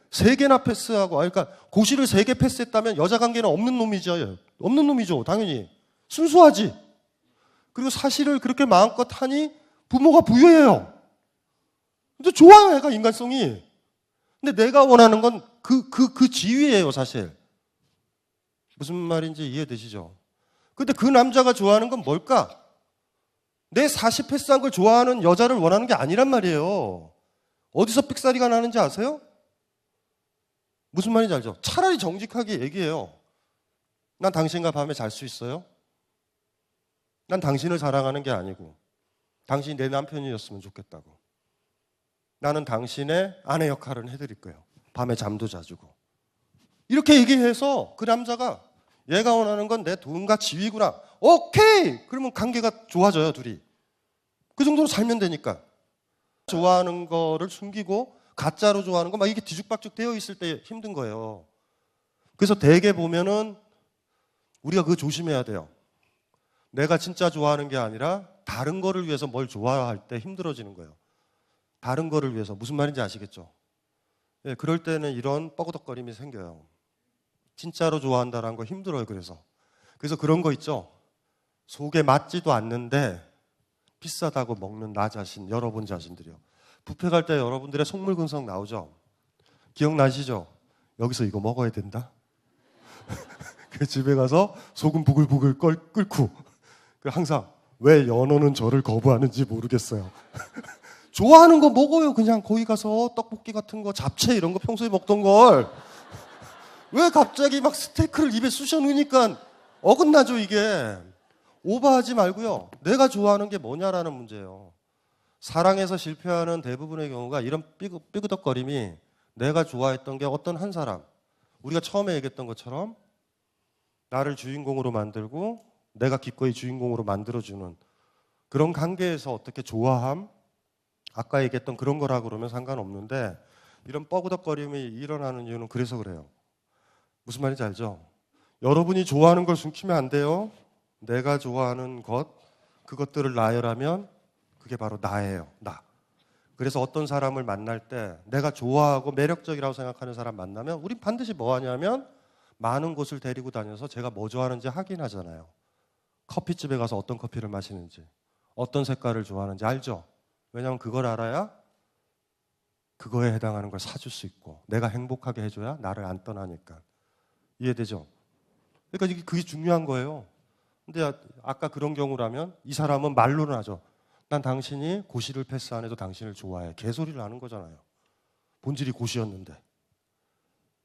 3개나 패스하고, 그러니까 고시를 3개 패스했다면 여자 관계는 없는 놈이죠, 당연히. 순수하지. 그리고 사실을 그렇게 마음껏 하니 부모가 부유해요. 근데 좋아요, 애가 인간성이. 근데 내가 원하는 건 그 지위예요, 사실. 무슨 말인지 이해되시죠? 근데 그 남자가 좋아하는 건 뭘까? 내 40 패스한 걸 좋아하는 여자를 원하는 게 아니란 말이에요. 어디서 삑사리가 나는지 아세요? 무슨 말인지 알죠? 차라리 정직하게 얘기해요. 난 당신과 밤에 잘 수 있어요? 난 당신을 사랑하는 게 아니고 당신이 내 남편이었으면 좋겠다고. 나는 당신의 아내 역할은 해드릴 거예요. 밤에 잠도 자주고. 이렇게 얘기해서 그 남자가 얘가 원하는 건 내 돈과 지위구나. 오케이! 그러면 관계가 좋아져요, 둘이. 그 정도로 살면 되니까. 좋아하는 거를 숨기고 가짜로 좋아하는 거 막 이게 뒤죽박죽 되어 있을 때 힘든 거예요. 그래서 대개 보면은 우리가 그거 조심해야 돼요. 내가 진짜 좋아하는 게 아니라 다른 거를 위해서 뭘 좋아할 때 힘들어지는 거예요. 다른 거를 위해서. 무슨 말인지 아시겠죠? 예, 그럴 때는 이런 뻐그덕거림이 생겨요. 진짜로 좋아한다는 거 힘들어요, 그래서. 그래서 그런 거 있죠. 속에 맞지도 않는데 비싸다고 먹는 나 자신, 여러분 자신들이요. 뷔페 갈 때 여러분들의 속물근성 나오죠? 기억나시죠? 여기서 이거 먹어야 된다? 그 집에 가서 소금 부글부글 끓고 항상 왜 연어는 저를 거부하는지 모르겠어요. 좋아하는 거 먹어요. 그냥 거기 가서 떡볶이 같은 거, 잡채 이런 거 평소에 먹던 걸. 왜 갑자기 막 스테이크를 입에 쑤셔 넣으니까 어긋나죠, 이게. 오버하지 말고요. 내가 좋아하는 게 뭐냐라는 문제예요. 사랑에서 실패하는 대부분의 경우가 이런 삐그덕거림이 내가 좋아했던 게 어떤 한 사람, 우리가 처음에 얘기했던 것처럼 나를 주인공으로 만들고 내가 기꺼이 주인공으로 만들어주는 그런 관계에서 어떻게 좋아함, 아까 얘기했던 그런 거라고 그러면 상관없는데 이런 뻐그덕거림이 일어나는 이유는 그래서 그래요. 무슨 말인지 알죠? 여러분이 좋아하는 걸 숨기면 안 돼요. 내가 좋아하는 것, 그것들을 나열하면 그게 바로 나예요. 나. 그래서 어떤 사람을 만날 때 내가 좋아하고 매력적이라고 생각하는 사람 만나면 우린 반드시 뭐 하냐면 많은 곳을 데리고 다녀서 제가 뭐 좋아하는지 확인하잖아요. 커피집에 가서 어떤 커피를 마시는지, 어떤 색깔을 좋아하는지 알죠? 왜냐하면 그걸 알아야 그거에 해당하는 걸 사줄 수 있고 내가 행복하게 해줘야 나를 안 떠나니까. 이해되죠? 그러니까 그게 중요한 거예요. 근데 아까 그런 경우라면 이 사람은 말로는 하죠. 난 당신이 고시를 패스 안 해도 당신을 좋아해. 개소리를 하는 거잖아요. 본질이 고시였는데.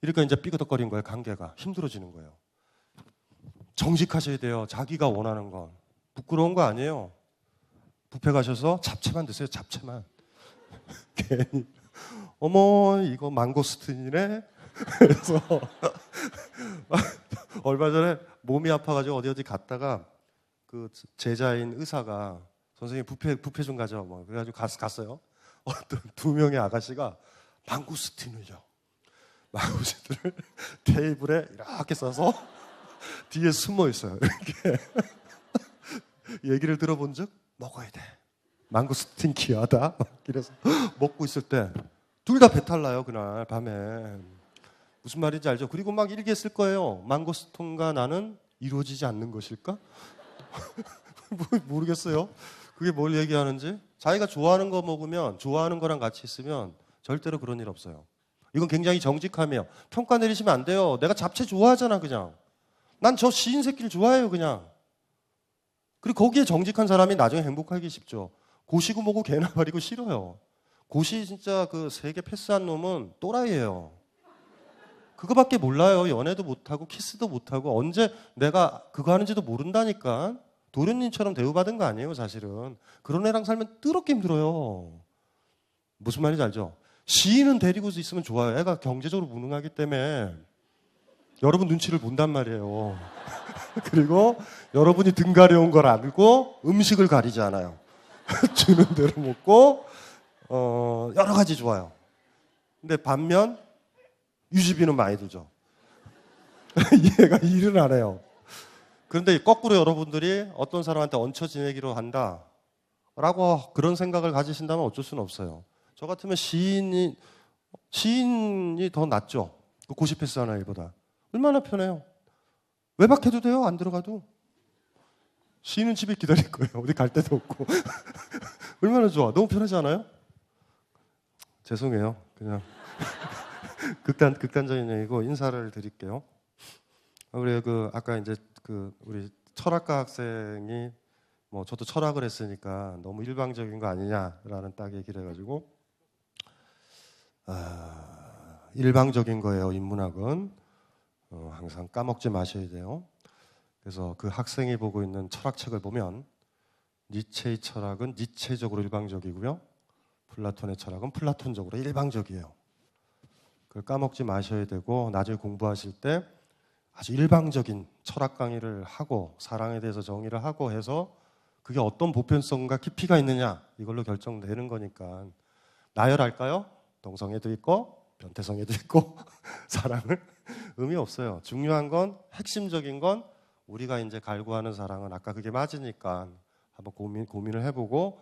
그러니까 이제 삐그덕거린 거예요. 관계가 힘들어지는 거예요. 정직하셔야 돼요. 자기가 원하는 건. 부끄러운 거 아니에요. 뷔페 가셔서 잡채만 드세요. 잡채만. 괜히 어머 이거 망고스틴이네. 그래서 얼마 전에 몸이 아파가지고 어디 갔다가 그 제자인 의사가 선생님 뷔페 좀 가죠. 뭐 그래가지고 갔어요. 어떤 두 명의 아가씨가 망고스틴을요. 망고스틴을 테이블에 이렇게 써서 뒤에 숨어 있어요. 이렇게 얘기를 들어본 적 먹어야 돼. 망고스틴 귀하다. 그래서 먹고 있을 때 둘 다 배탈 나요. 그날 밤에. 무슨 말인지 알죠? 그리고 막 일기했을 거예요. 망고스틴과 나는 이루어지지 않는 것일까? 모르겠어요. 그게 뭘 얘기하는지. 자기가 좋아하는 거 먹으면 좋아하는 거랑 같이 있으면 절대로 그런 일 없어요. 이건 굉장히 정직하며 평가 내리시면 안 돼요. 내가 잡채 좋아하잖아 그냥. 난 저 시인 새끼를 좋아해요 그냥. 그리고 거기에 정직한 사람이 나중에 행복하기 쉽죠. 고시고 뭐고 개나 버리고 싫어요. 고시 진짜 그 세계 패스한 놈은 또라이예요. 그거밖에 몰라요. 연애도 못하고 키스도 못하고 언제 내가 그거 하는지도 모른다니까. 도련님처럼 대우받은 거 아니에요 사실은. 그런 애랑 살면 뜨럽게 힘들어요. 무슨 말인지 알죠? 시인은 데리고 있으면 좋아요. 애가 경제적으로 무능하기 때문에 여러분 눈치를 본단 말이에요. 그리고 여러분이 등 가려운 걸 알고 음식을 가리지 않아요. 주는 대로 먹고 여러 가지 좋아요. 근데 반면 유지비는 많이 들죠. 얘가 일을 안 해요. 그런데 거꾸로 여러분들이 어떤 사람한테 얹혀 지내기로 한다라고 그런 생각을 가지신다면 어쩔 수는 없어요. 저 같으면 시인이 더 낫죠. 그 고시 패스하는 일보다. 얼마나 편해요. 외박해도 돼요. 안 들어가도. 시인은 집에 기다릴 거예요. 어디 갈 데도 없고. 얼마나 좋아. 너무 편하지 않아요? 죄송해요. 그냥 극단적인 얘기고 인사를 드릴게요. 우리 아까 이제 우리 철학과 학생이 뭐 저도 철학을 했으니까 너무 일방적인 거 아니냐라는 딱 얘기를 해가지고 일방적인 거예요. 인문학은 항상 까먹지 마셔야 돼요. 그래서 그 학생이 보고 있는 철학책을 보면 니체의 철학은 니체적으로 일방적이고요. 플라톤의 철학은 플라톤적으로 일방적이에요. 그걸 까먹지 마셔야 되고 나중에 공부하실 때 아주 일방적인 철학 강의를 하고 사랑에 대해서 정의를 하고 해서 그게 어떤 보편성과 깊이가 있느냐 이걸로 결정되는 거니까 나열할까요? 동성애도 있고 변태성애도 있고 사랑은 의미 없어요. 중요한 건 핵심적인 건 우리가 이제 갈구하는 사랑은 아까 그게 맞으니까 한번 고민을 해보고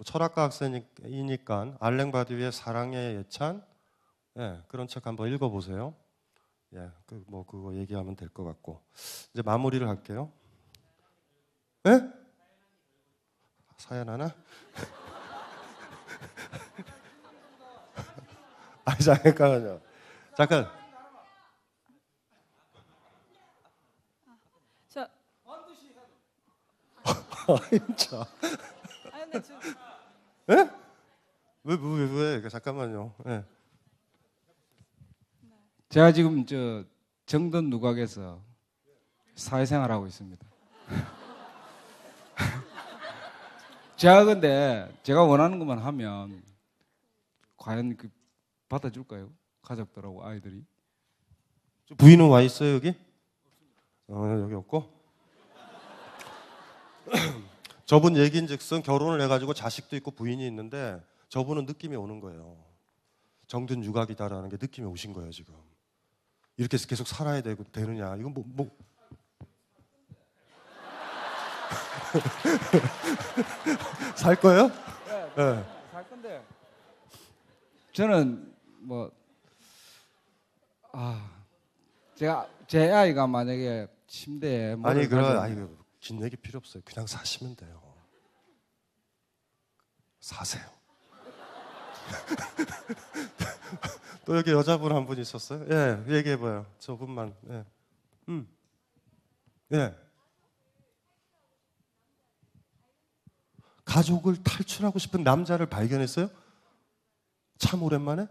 철학과 학생이니까 알랭 바디의 사랑의 예찬 그런 책 한번 읽어보세요. 그거 얘기하면 될 것 같고 이제 마무리를 할게요. 사연 하나? 잠깐만요. 잠깐. 저 진짜. 근데 지금 왜? 잠깐만요. 제가 지금 정든 누각에서 사회생활하고 있습니다. 제가 근데 제가 원하는 것만 하면 과연 받아줄까요? 가족들하고 아이들이? 부인은 와 있어요 여기? 여기 없고. 저분 얘기인즉슨 결혼을 해가지고 자식도 있고 부인이 있는데 저분은 느낌이 오는 거예요. 정든 유각이다라는 게 느낌이 오신 거예요 지금. 이렇게 해서 계속 살아야 되느냐? 이건 뭐 살 거예요? 네. 살 건데 저는 제가 제 아이가 만약에 침대에 아니 물을 아니 긴 얘기 필요 없어요. 그냥 사시면 돼요. 사세요. 또 여기 여자분 한 분 있었어요? 예, 얘기해봐요. 저분만. 예. 예. 가족을 탈출하고 싶은 남자를 발견했어요? 참 오랜만에?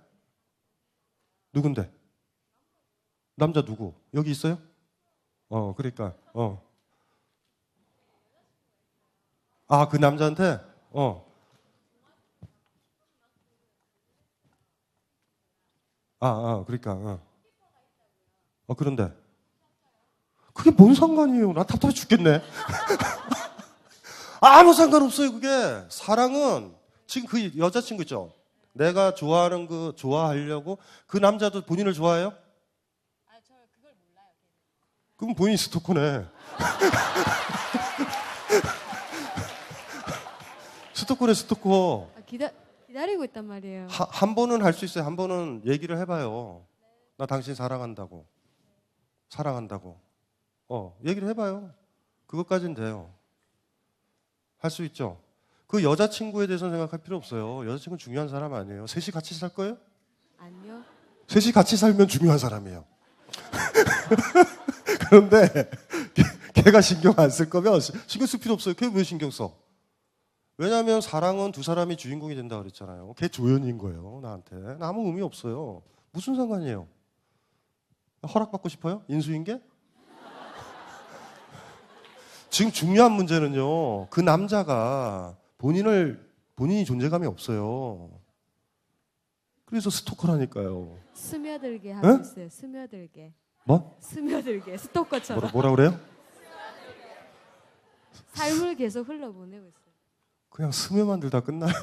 누군데? 남자 누구? 여기 있어요? 그러니까. 아, 그 남자한테? 그러니까. 그런데. 그게 뭔 상관이에요? 나 답답해 죽겠네. 아무 상관없어요, 그게. 사랑은, 지금 그 여자친구 있죠? 내가 좋아하는 좋아하려고 그 남자도 본인을 좋아해요? 저 그걸 몰라요. 그럼 본인이 스토커네. 스토커네, 스토커. 기다리고 있단 말이에요. 한 번은 할 수 있어요. 한 번은 얘기를 해봐요. 나 당신 사랑한다고. 사랑한다고. 얘기를 해봐요. 그것까지는 돼요. 할 수 있죠. 그 여자친구에 대해서 생각할 필요 없어요. 여자친구는 중요한 사람 아니에요. 셋이 같이 살 거예요? 아니요. 셋이 같이 살면 중요한 사람이에요. 그런데 걔가 신경 안 쓸 거면 신경 쓸 필요 없어요. 걔 왜 신경 써? 왜냐하면 사랑은 두 사람이 주인공이 된다 그랬잖아요. 걔 조연인 거예요. 나한테. 나 아무 의미 없어요. 무슨 상관이에요? 허락받고 싶어요? 인수인계? 지금 중요한 문제는요. 그 남자가 본인이 존재감이 없어요. 그래서 스토커라니까요. 스며들게 하고 있어요. 스며들게. 뭐? 스며들게. 스토커처럼. 뭐라 그래요? 삶을 계속 흘러보내고 있어요. 그냥 스며만 들다 끝나요.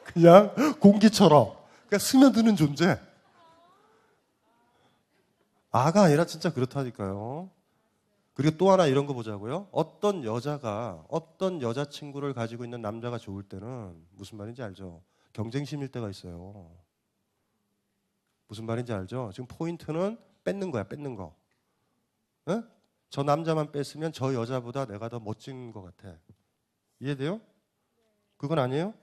그냥 공기처럼 그냥 스며드는 존재. 아가 아니라 진짜 그렇다니까요. 그리고 또 하나 이런 거 보자고요. 어떤 여자가 어떤 여자친구를 가지고 있는 남자가 좋을 때는 무슨 말인지 알죠? 경쟁심일 때가 있어요. 무슨 말인지 알죠? 지금 포인트는 뺏는 거야, 뺏는 거. 에? 저 남자만 뺐으면 저 여자보다 내가 더 멋진 것 같아. 이해돼요? 그건 아니에요?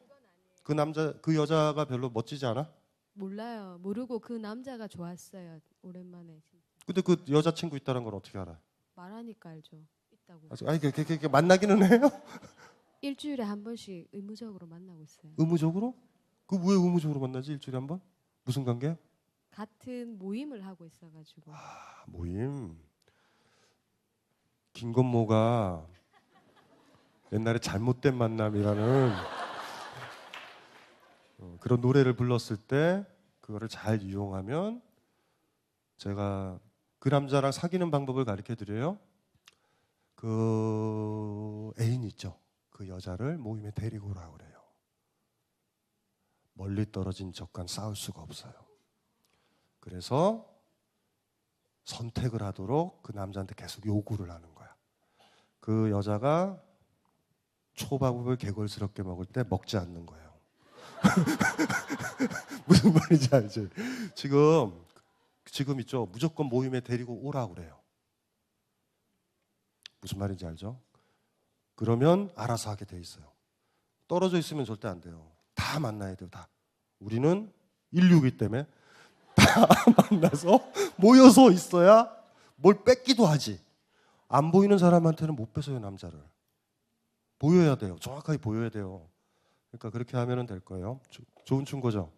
그 여자가 별로 멋지지 않아? 몰라요. 모르고 그 남자가 좋았어요. 오랜만에. 근데 그 여자친구 있다는 걸 어떻게 알아요? 말하니까 알죠. 있다고. 아니, 만나기는 해요? 일주일에 한 번씩 의무적으로 만나고 있어요. 의무적으로? 그 왜 의무적으로 만나지? 일주일에 한 번? 무슨 관계? 같은 모임을 하고 있어가지고. 모임. 김건모가 옛날에 잘못된 만남이라는 그런 노래를 불렀을 때 그거를 잘 이용하면 제가 그 남자랑 사귀는 방법을 가르쳐 드려요. 그 애인 있죠. 그 여자를 모임에 데리고 오라고 그래요. 멀리 떨어진 적과 싸울 수가 없어요. 그래서 선택을 하도록 그 남자한테 계속 요구를 하는 거야. 그 여자가 초밥을 개걸스럽게 먹을 때 먹지 않는 거예요. 무슨 말인지 알지? 지금 있죠. 무조건 모임에 데리고 오라고 그래요. 무슨 말인지 알죠? 그러면 알아서 하게 돼 있어요. 떨어져 있으면 절대 안 돼요. 다 만나야 돼요. 다. 우리는 인류이기 때문에 다 만나서 모여서 있어야 뭘 뺏기도 하지. 안 보이는 사람한테는 못 뺏어요, 남자를. 보여야 돼요. 정확하게 보여야 돼요. 그러니까 그렇게 하면 될 거예요. 좋은 충고죠.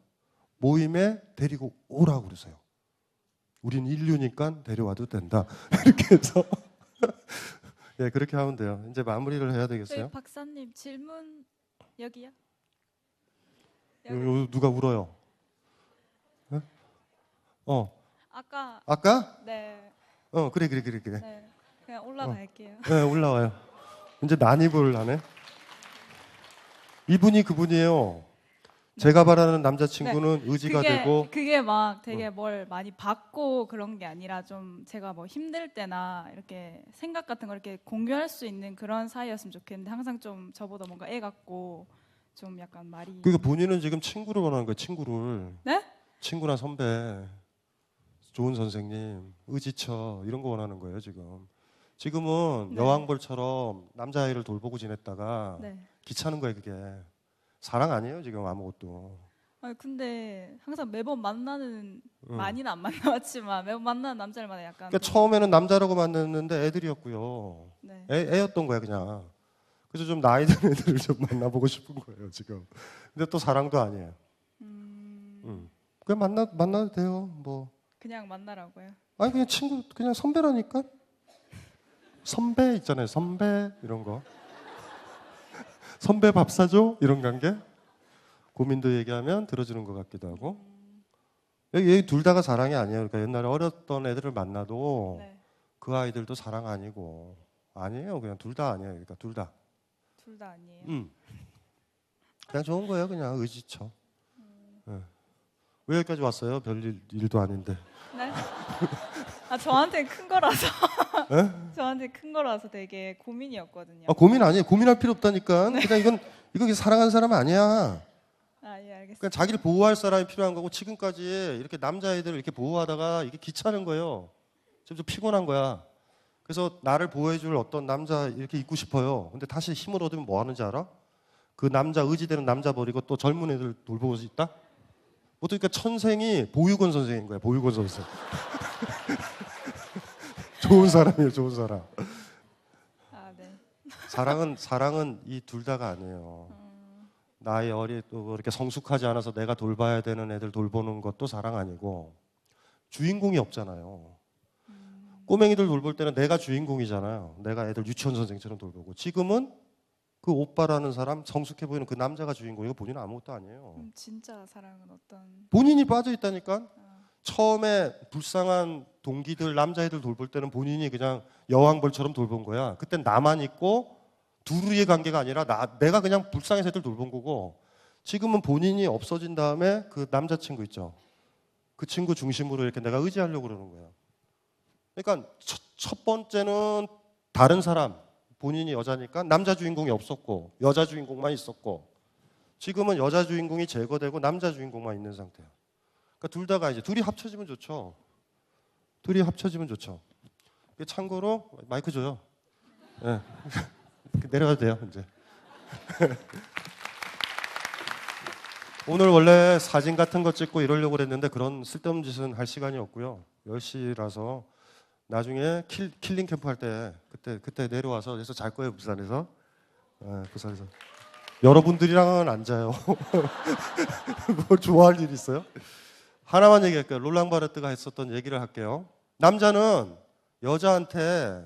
모임에 데리고 오라고 그러세요. 우린 인류니까 데려와도 된다. 이렇게 해서 예, 그렇게 하면 돼요. 이제 마무리를 해야 되겠어요. 저희 박사님 질문 여기요. 누가 울어요? 네? 아까 네. 네, 그래. 네 그냥 올라갈게요. 네, 올라와요. 이제 난입을 하네. 이분이 그분이에요. 제가 바라는 남자친구는 의지가 되고 그게 막 되게 뭘 많이 받고 그런 게 아니라 좀 제가 뭐 힘들 때나 이렇게 생각 같은 걸 이렇게 공유할 수 있는 그런 사이였으면 좋겠는데 항상 좀 저보다 뭔가 애 같고 좀 약간 말이 그러니까 본인은 지금 친구를 원하는 거예요. 친구를. 네? 친구나 선배, 좋은 선생님, 의지처 이런 거 원하는 거예요 지금. 지금은 네. 여왕벌처럼 남자아이를 돌보고 지냈다가 네. 귀찮은 거예요 그게. 사랑 아니에요 지금 아무것도. 아니 근데 항상 매번 만나는 응. 많이는 안 만나봤지만 매번 만나는 남자들마다 약간 그러니까 처음에는 남자라고 만났는데 애들이었고요. 네. 애였던 거야 그냥. 그래서 좀 나이 든 애들을 좀 만나보고 싶은 거예요 지금. 근데 또 사랑도 아니에요. 그냥 만나도 돼요 뭐. 그냥 만나라고요. 아니 그냥 친구 그냥 선배라니까. 선배 있잖아요 선배 이런 거. 선배 밥 사줘 이런 관계. 고민도 얘기하면 들어주는 것 같기도 하고. 여기 둘 다가 사랑이 아니에요. 그러니까 옛날에 어렸던 애들을 만나도 네. 그 아이들도 사랑 아니고 아니에요. 그냥 둘 다 아니에요. 그러니까 둘 다. 둘 다 아니에요. 그냥 좋은 거예요. 그냥 의지쳐. 네. 왜 여기까지 왔어요? 별일 일도 아닌데. 네? 아 저한테 큰 거라서 네? 저한테 큰 거라서 되게 고민이었거든요. 아, 고민 아니에요. 고민할 필요 없다니까. 그냥 이건 사랑하는 사람 아니야. 아 예 알겠습니다. 그냥 자기를 보호할 사람이 필요한 거고 지금까지 이렇게 남자애들을 이렇게 보호하다가 이게 귀찮은 거예요. 좀 피곤한 거야. 그래서 나를 보호해줄 어떤 남자 이렇게 있고 싶어요. 근데 다시 힘을 얻으면 뭐 하는지 알아? 그 남자 의지되는 남자 버리고 또 젊은 애들 돌보고 있다? 보통 그러니까 천생이 보육원 선생인 거야. 보육원 선생. 좋은 사람이에요. 좋은 사람. 아 네. 사랑은 이 둘 다가 아니에요. 나이 어리고 이렇게 성숙하지 않아서 내가 돌봐야 되는 애들 돌보는 것도 사랑 아니고 주인공이 없잖아요. 꼬맹이들 돌볼 때는 내가 주인공이잖아요. 내가 애들 유치원 선생처럼 돌보고 지금은 그 오빠라는 사람 성숙해 보이는 그 남자가 주인공이고 본인은 아무것도 아니에요. 진짜 사랑은 어떤 본인이 빠져 있다니까. 처음에 불쌍한 동기들 남자애들 돌볼 때는 본인이 그냥 여왕벌처럼 돌본 거야. 그땐 나만 있고 둘의 관계가 아니라 내가 그냥 불쌍해서 애들 돌본 거고 지금은 본인이 없어진 다음에 그 남자친구 있죠. 그 친구 중심으로 이렇게 내가 의지하려고 그러는 거야. 그러니까 첫 번째는 다른 사람 본인이 여자니까 남자 주인공이 없었고 여자 주인공만 있었고 지금은 여자 주인공이 제거되고 남자 주인공만 있는 상태야. 그러니까 둘 다가 이제 둘이 합쳐지면 좋죠. 둘이 합쳐지면 좋죠. 참고로 마이크 줘요. 네. 내려가도 돼요 이제. 오늘 원래 사진 같은 거 찍고 이러려고 그랬는데 그런 쓸데없는 짓은 할 시간이 없고요. 10시라서 나중에 킬링 캠프 할 때 그때 내려와서 그래서 잘 거예요 부산에서. 네, 부산에서. 여러분들이랑은 안 자요. 뭐 좋아할 일 있어요? 하나만 얘기할게요. 롤랑 바르트가 했었던 얘기를 할게요. 남자는 여자한테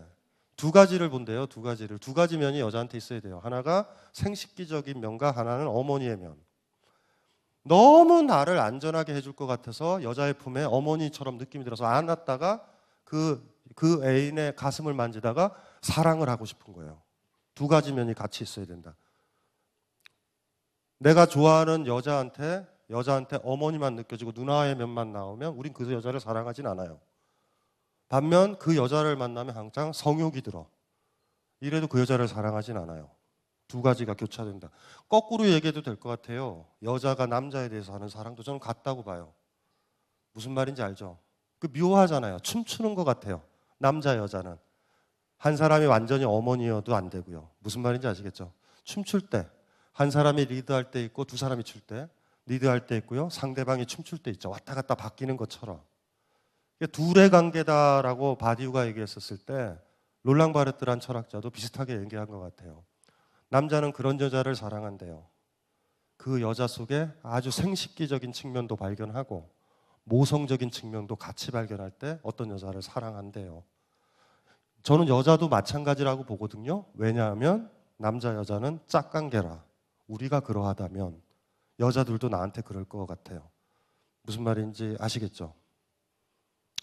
두 가지를 본대요. 두 가지 면이 여자한테 있어야 돼요. 하나가 생식기적인 면과 하나는 어머니의 면. 너무 나를 안전하게 해줄 것 같아서 여자의 품에 어머니처럼 느낌이 들어서 안았다가 그 애인의 가슴을 만지다가 사랑을 하고 싶은 거예요. 두 가지 면이 같이 있어야 된다. 내가 좋아하는 여자한테 어머니만 느껴지고 누나의 면만 나오면 우린 그 여자를 사랑하진 않아요. 반면 그 여자를 만나면 항상 성욕이 들어. 이래도 그 여자를 사랑하진 않아요. 두 가지가 교차된다. 거꾸로 얘기해도 될 것 같아요. 여자가 남자에 대해서 하는 사랑도 저는 같다고 봐요. 무슨 말인지 알죠? 그 묘하잖아요. 춤추는 것 같아요. 남자 여자는. 한 사람이 완전히 어머니여도 안 되고요. 무슨 말인지 아시겠죠? 춤출 때 한 사람이 리드할 때 있고 두 사람이 출 때 리드할 때 있고요. 상대방이 춤출 때 있죠. 왔다 갔다 바뀌는 것처럼. 둘의 관계다라고 바디우가 얘기했었을 때 롤랑 바르트란 철학자도 비슷하게 얘기한 것 같아요. 남자는 그런 여자를 사랑한대요. 그 여자 속에 아주 생식기적인 측면도 발견하고 모성적인 측면도 같이 발견할 때 어떤 여자를 사랑한대요. 저는 여자도 마찬가지라고 보거든요. 왜냐하면 남자 여자는 짝관계라. 우리가 그러하다면 여자들도 나한테 그럴 것 같아요. 무슨 말인지 아시겠죠?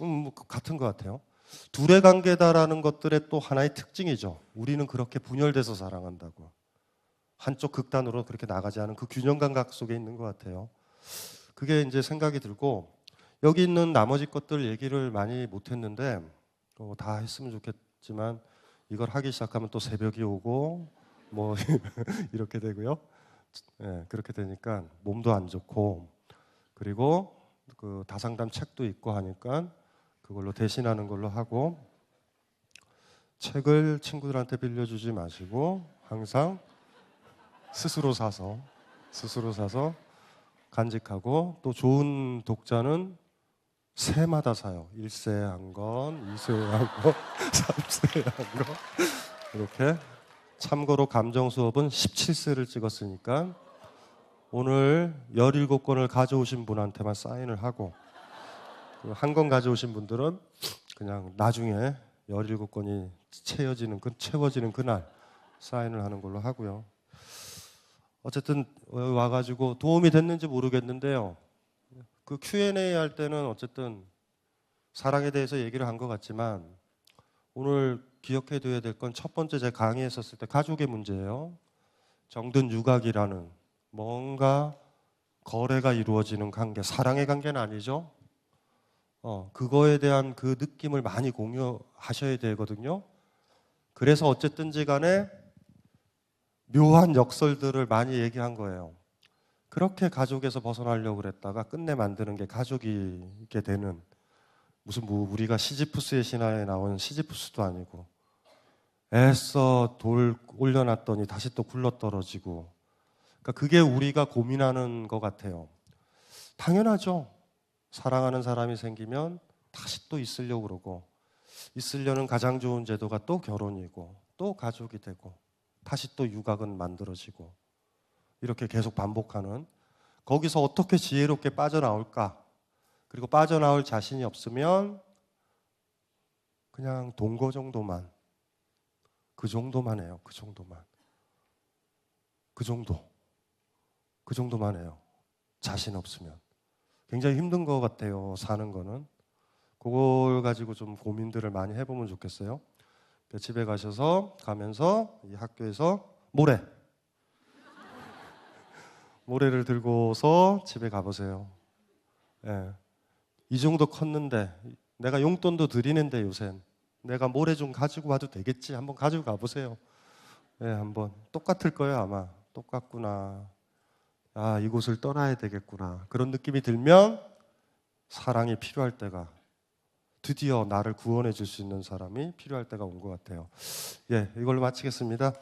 뭐 같은 것 같아요. 둘의 관계다라는 것들의 또 하나의 특징이죠. 우리는 그렇게 분열돼서 사랑한다고. 한쪽 극단으로 그렇게 나가지 않은 그 균형 감각 속에 있는 것 같아요. 그게 이제 생각이 들고 여기 있는 나머지 것들 얘기를 많이 못했는데 다 했으면 좋겠지만 이걸 하기 시작하면 또 새벽이 오고 뭐 이렇게 되고요. 예, 그렇게 되니까 몸도 안 좋고 그리고 그 다상담 책도 있고 하니까 그걸로 대신하는 걸로 하고 책을 친구들한테 빌려주지 마시고 항상 스스로 사서 간직하고 또 좋은 독자는 새마다 사요. 1세 한 권, 2세 한 권, 3세 한 권. 이렇게. 참고로 감정 수업은 17세를 찍었으니까 오늘 17권을 가져오신 분한테만 사인을 하고 한 권 가져오신 분들은 그냥 나중에 17권이 채워지는 그날 사인을 하는 걸로 하고요. 어쨌든 와가지고 도움이 됐는지 모르겠는데요. 그 Q&A 할 때는 어쨌든 사랑에 대해서 얘기를 한 것 같지만 오늘 기억해둬야 될 건 첫 번째 제 강의했었을 때 가족의 문제예요. 정든 육악이라는 뭔가 거래가 이루어지는 관계, 사랑의 관계는 아니죠. 그거에 대한 그 느낌을 많이 공유하셔야 되거든요. 그래서 어쨌든지 간에 묘한 역설들을 많이 얘기한 거예요. 그렇게 가족에서 벗어나려고 그랬다가 끝내 만드는 게 가족이게 되는 무슨 우리가 시지프스의 신화에 나온 시지프스도 아니고 애써 돌 올려놨더니 다시 또 굴러떨어지고 그러니까 그게 우리가 고민하는 것 같아요. 당연하죠. 사랑하는 사람이 생기면 다시 또 있으려고 그러고 있으려는 가장 좋은 제도가 또 결혼이고 또 가족이 되고 다시 또 육아는 만들어지고 이렇게 계속 반복하는 거기서 어떻게 지혜롭게 빠져나올까? 그리고 빠져나올 자신이 없으면 그냥 동거 정도만 그 정도만 해요. 그 정도만 해요. 자신 없으면 굉장히 힘든 것 같아요. 사는 거는 그걸 가지고 좀 고민들을 많이 해보면 좋겠어요. 집에 가면서 이 학교에서 모래를 들고서 집에 가보세요. 예. 이 정도 컸는데 내가 용돈도 드리는데 요샌 내가 모래 좀 가지고 와도 되겠지. 한번 가지고 가보세요. 예, 한번 똑같을 거예요. 아마 똑같구나. 아, 이곳을 떠나야 되겠구나. 그런 느낌이 들면 사랑이 필요할 때가 드디어 나를 구원해 줄 수 있는 사람이 필요할 때가 온 것 같아요. 예, 이걸로 마치겠습니다.